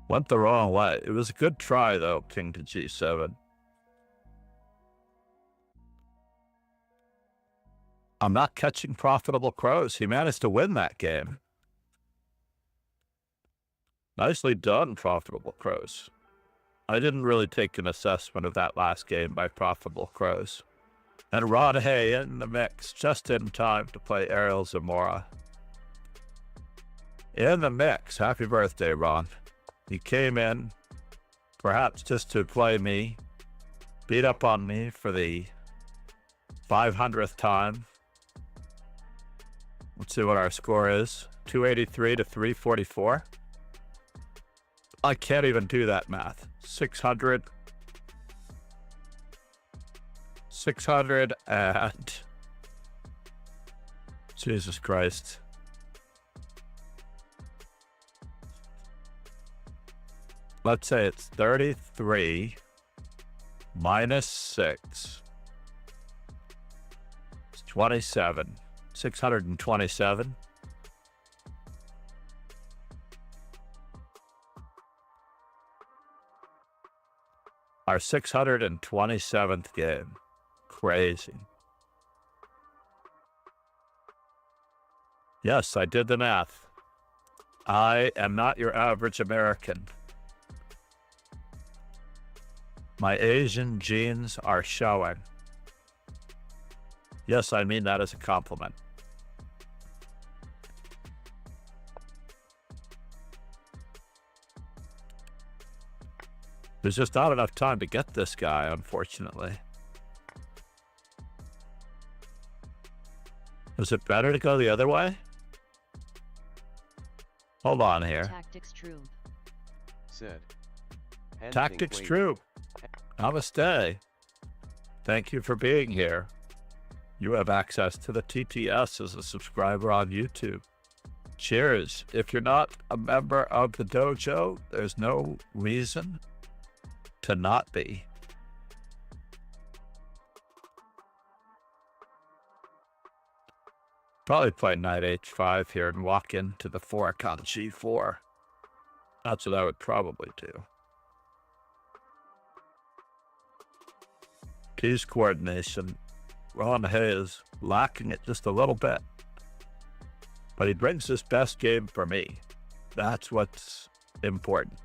Went the wrong way. It was a good try, though, king to g7. I'm not catching profitable crows. He managed to win that game. Nicely done, profitable crows. I didn't really take an assessment of that last game by profitable crows. And Rod Hay in the mix, just in time to play Ariel Zamora. In the mix. Happy birthday, Ron. He came in, perhaps just to play me, beat up on me for the 500th time. Let's see what our score is. 283 to 344. I can't even do that math. 600 and... Jesus Christ. Let's say it's 33 minus 6. It's 27. 627. Our 627th game. Crazy. Yes, I did the math. I am not your average American. My Asian genes are showing. Yes, I mean that as a compliment. There's just not enough time to get this guy, unfortunately. Is it better to go the other way? Hold on here. Tactics true. Said. Tactics true. Namaste. Thank you for being here. You have access to the TTS as a subscriber on YouTube. Cheers. If you're not a member of the dojo, there's no reason to not be. Probably play knight h5 here and walk into the fork on g4. That's what I would probably do. Piece coordination. Ron Hayes lacking it just a little bit. But he brings his best game for me. That's what's important.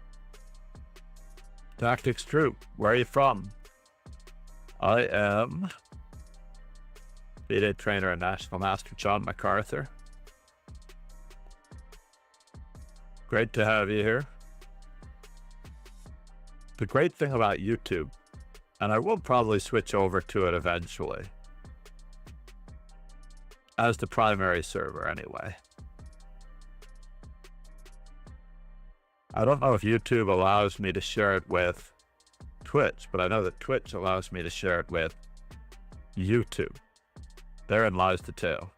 Tactics Troop, where are you from? I am B-Day trainer and National Master John MacArthur. Great to have you here. The great thing about YouTube, and I will probably switch over to it eventually, as the primary server anyway. I don't know if YouTube allows me to share it with Twitch, but I know that Twitch allows me to share it with YouTube. Therein lies the tale.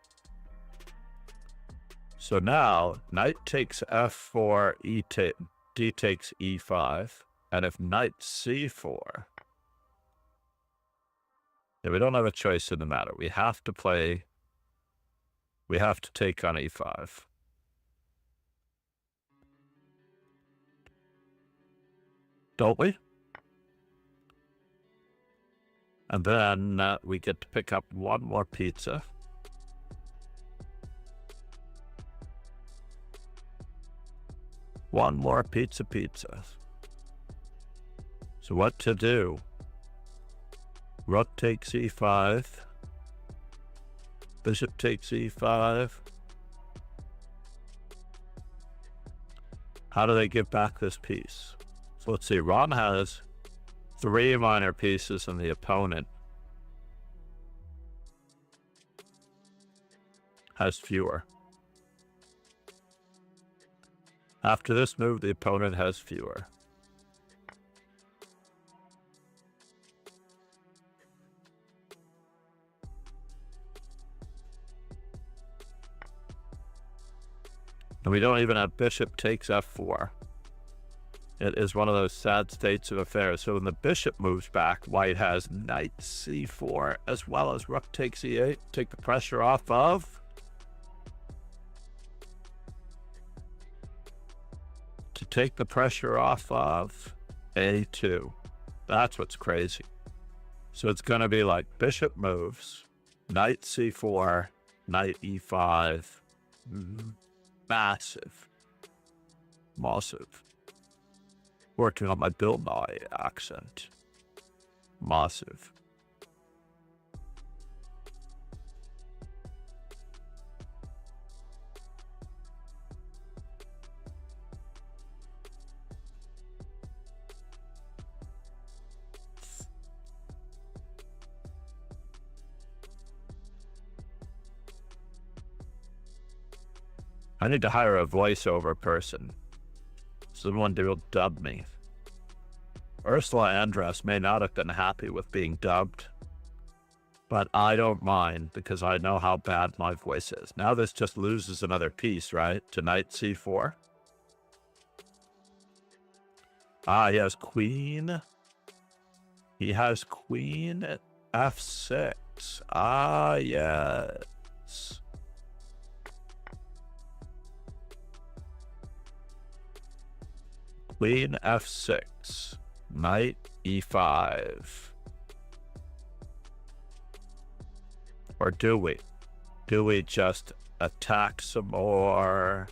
So now, knight takes f4, d takes e5, and if knight c4, then we don't have a choice in the matter. We have to take on e5. Don't we? And then we get to pick up one more pizza. One more pizza. So what to do? Rook takes e5. Bishop takes e5. How do they give back this piece? So let's see, Ron has 3 minor pieces and the opponent has fewer. After this move, the opponent has fewer. And we don't even have bishop takes f4. It is one of those sad states of affairs. So when the bishop moves back, white has knight c4 as well as rook takes e8. Take the pressure off of. To take the pressure off of a2. That's what's crazy. So it's going to be like bishop moves, knight c4, knight e5. Massive. Working on my Bill Nye accent. Massive. I need to hire a voiceover person. Someone to dub me. Ursula Andress may not have been happy with being dubbed, but I don't mind because I know how bad my voice is. Now this just loses another piece, right? To knight c4. Ah, he has queen. He has queen at f6. Ah, yes. Queen f6. Knight e5. Or do we? Do we just attack some more?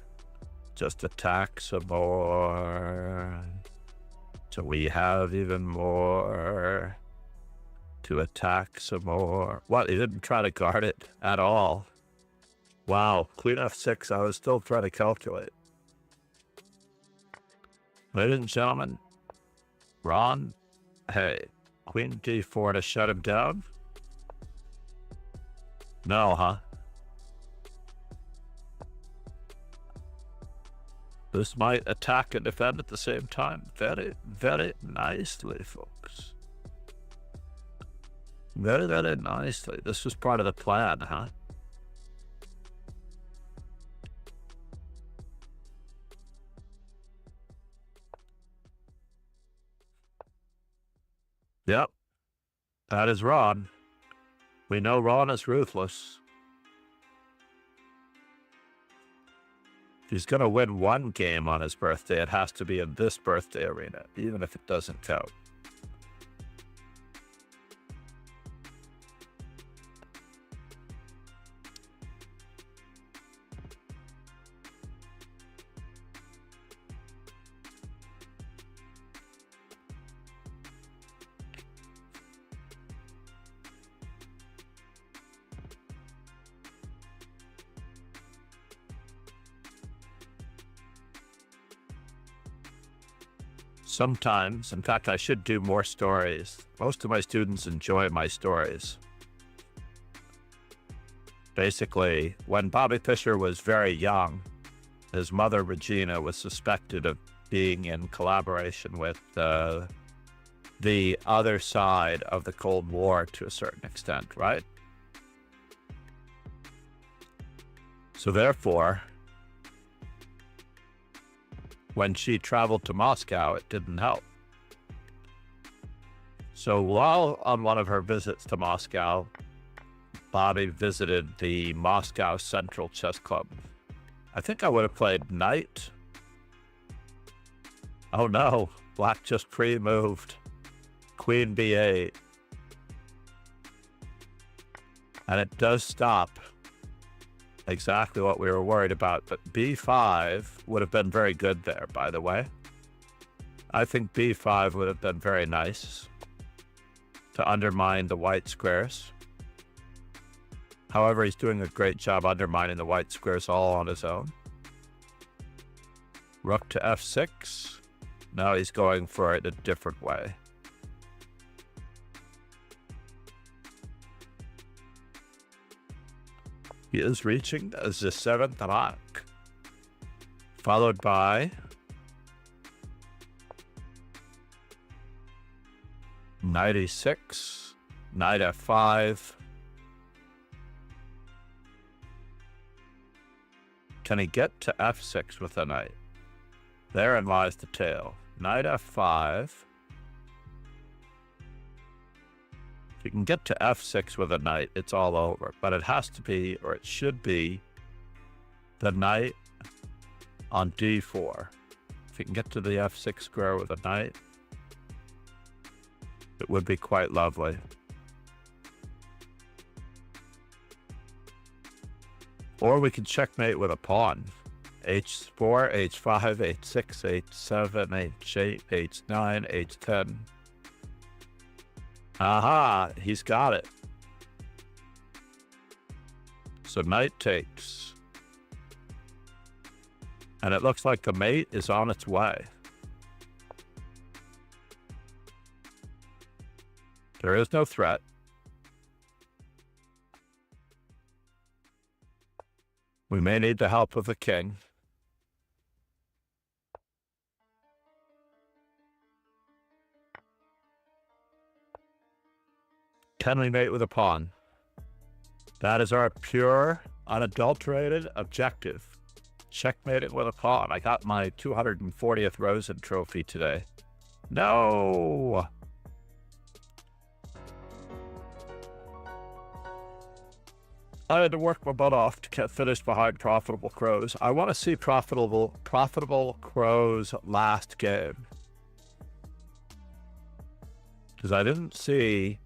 Just attack some more. So we have even more to attack some more. What? He didn't try to guard it at all. Wow. Queen f6. I was still trying to calculate. Ladies and gentlemen, Ron, hey, queen d4 to shut him down? No, huh? This might attack and defend at the same time. Very, very nicely, folks. Very, very nicely. This was part of the plan, huh? Yep, that is Ron. We know Ron is ruthless. If he's going to win one game on his birthday, it has to be in this birthday arena, even if it doesn't count. Sometimes, in fact, I should do more stories. Most of my students enjoy my stories. Basically, when Bobby Fischer was very young, his mother, Regina, was suspected of being in collaboration with the other side of the Cold War to a certain extent, right? So therefore, when she traveled to Moscow, it didn't help. So while on one of her visits to Moscow, Bobby visited the Moscow Central Chess Club. I think I would have played knight. Oh no, black just pre-moved. Queen b8. And it does stop. Exactly what we were worried about, but b5 would have been very good there, by the way. I think b5 would have been very nice to undermine the white squares. However, he's doing a great job undermining the white squares all on his own. Rook to f6. Now he's going for it a different way. He is reaching as the 7th rock, followed by knight e6, knight f5. Can he get to f6 with a knight? Therein lies the tale. Knight f5. If you can get to f6 with a knight, it's all over. But it has to be, or it should be, the knight on d4. If you can get to the f6 square with a knight, it would be quite lovely. Or we could checkmate with a pawn. h4, h5, h6, h7, h8, h9, h10. Aha, he's got it. So knight takes. And it looks like the mate is on its way. There is no threat. We may need the help of the king. Can we mate with a pawn? That is our pure, unadulterated objective. Checkmating with a pawn. I got my 240th Rosen trophy today. No! I had to work my butt off to get finished behind Profitable Crows. I want to see Profitable Crows' last game. Because I didn't see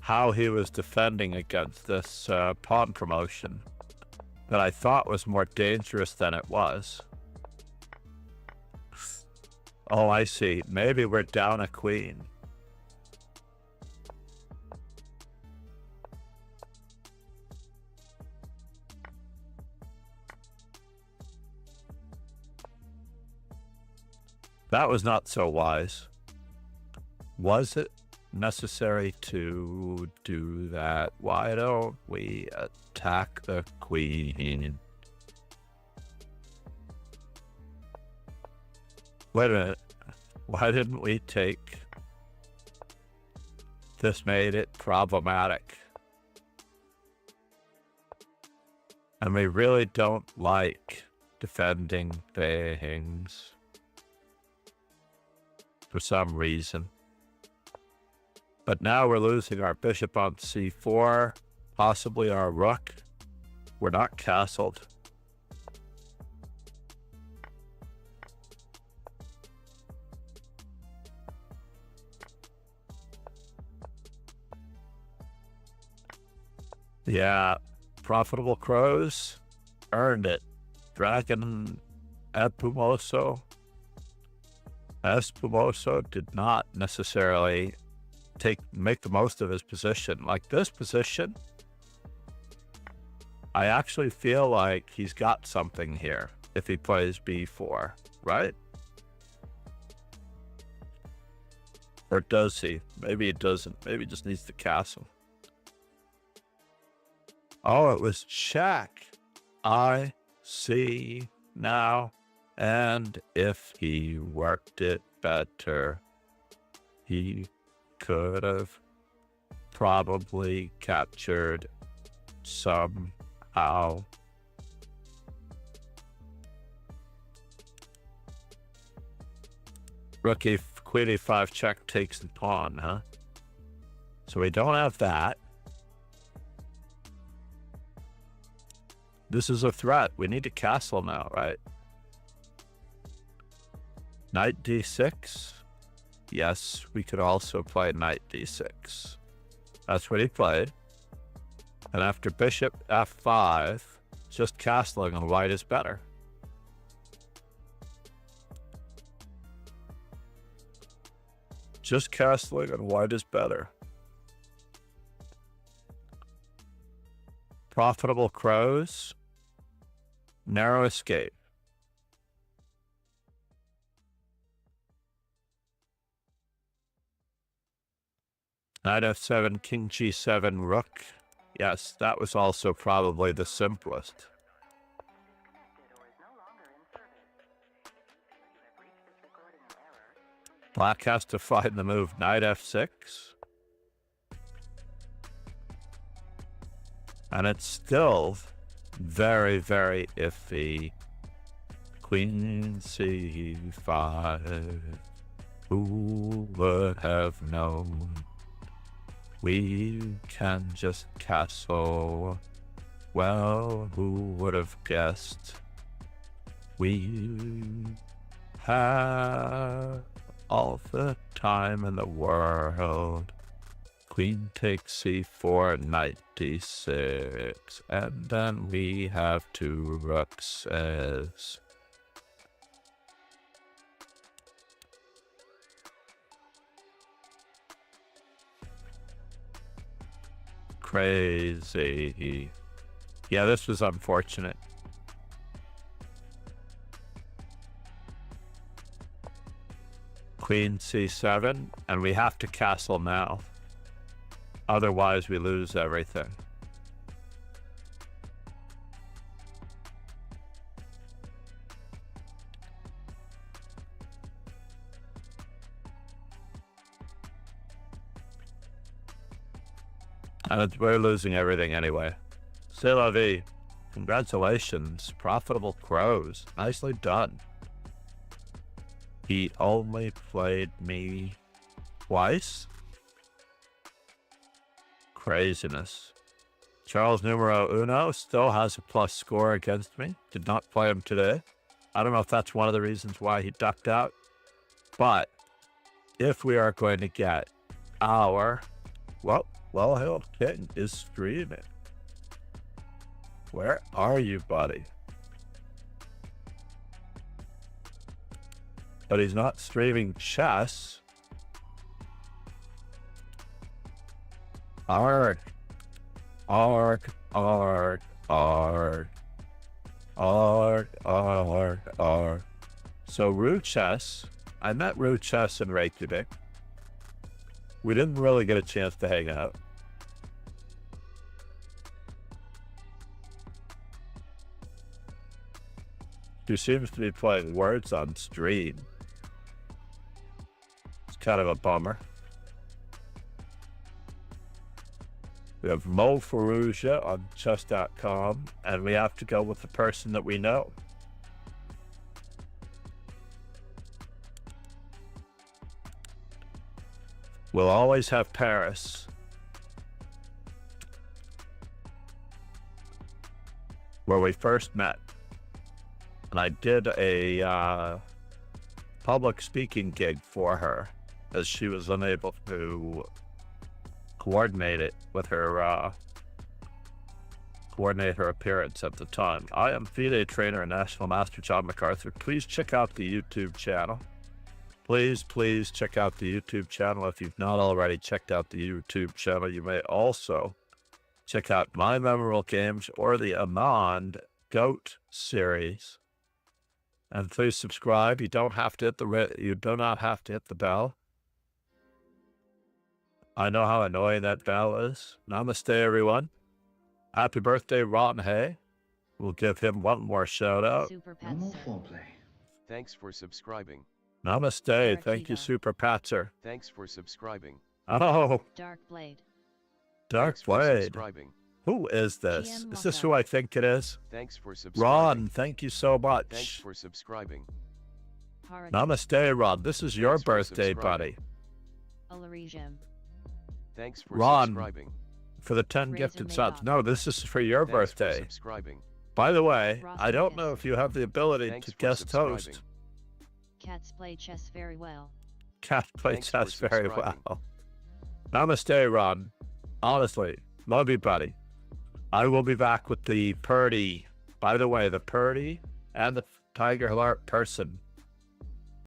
how he was defending against this pawn promotion that I thought was more dangerous than it was. Oh, I see. Maybe we're down a queen. That was not so wise. Was it necessary to do that? Why don't we attack the queen? Wait a minute. Why didn't we take? This made it problematic. And we really don't like defending things for some reason. But now we're losing our bishop on c4, possibly our rook. We're not castled. Yeah, profitable crows earned it. Dragon Espumoso did not necessarily make the most of his position. Like this position, I actually feel like he's got something here if he plays b4, right? Or does he? Maybe he doesn't. Maybe he just needs the castle. Oh, it was check. I see now. And if he worked it better, he could have probably captured somehow. Rook queen e5 check takes the pawn, huh? So we don't have that. This is a threat. We need to castle now, right? Knight d6. Yes, we could also play knight d6. That's what he played. And after bishop f5, just castling on white is better. Just castling on white is better. Profitable crows. Narrow escape. Knight f7, king g7, rook. Yes, that was also probably the simplest. Black has to find the move knight f6. And it's still very, very iffy. Queen c5. Who would have known? We can just castle. Well, who would have guessed? We have all the time in the world. Queen takes c4, knight d6, and then we have two rooks as crazy. Yeah, this was unfortunate. Queen c7, and we have to castle now. Otherwise, we lose everything. And we're losing everything anyway. C'est la vie. Congratulations. Profitable crows. Nicely done. He only played me twice? Craziness. Charles numero uno still has a plus score against me. Did not play him today. I don't know if that's one of the reasons why he ducked out. But if we are going to get our well-held king is streaming. Where are you, buddy? But he's not streaming chess. Arg. So Rue Chess, I met Rue Chess in Reykjavik. We didn't really get a chance to hang out. She seems to be playing Words on stream. It's kind of a bummer. We have Mo Faruja on chess.com, and we have to go with the person that we know. We'll always have Paris. Where we first met. And I did a public speaking gig for her as she was unable to coordinate it with her coordinate her appearance at the time. I am FIDE trainer and National Master John MacArthur. Please check out the YouTube channel. Please check out the YouTube channel. If you've not already checked out the YouTube channel, you may also check out my memorable games or the Amand Goat series. And please subscribe. You don't have to hit you do not have to hit the bell. I know how annoying that bell is. Namaste, everyone. Happy birthday, Ron Hay. We'll give him one more shout out. Super No more Patzer. foreplay. Thanks for subscribing. Namaste. Thank you, Barakiva. Super Patzer. Thanks for subscribing. Oh, Dark Blade. Dark Thanks for Blade. subscribing. Who is this? GM Is this Waka. who I think it is? Thanks for subscribing. Ron, thank you so Thanks much. for subscribing. Harakan. Namaste, Ron. This is your Thanks for birthday, subscribing. buddy. Alarijim. Thanks for Ron. subscribing. For the 10 Razor gifted Madoff. subs. No, this is for your Thanks for birthday. subscribing. By the way, Ross I don't Lucas. know if you have the ability Thanks to for guest subscribing. host. Cats play chess very well. Cat play Thanks for chess very subscribing. well. Namaste, Ron. Honestly, love you, buddy. I will be back with the Purdy. By the way, the Purdy and the Tiger Heart person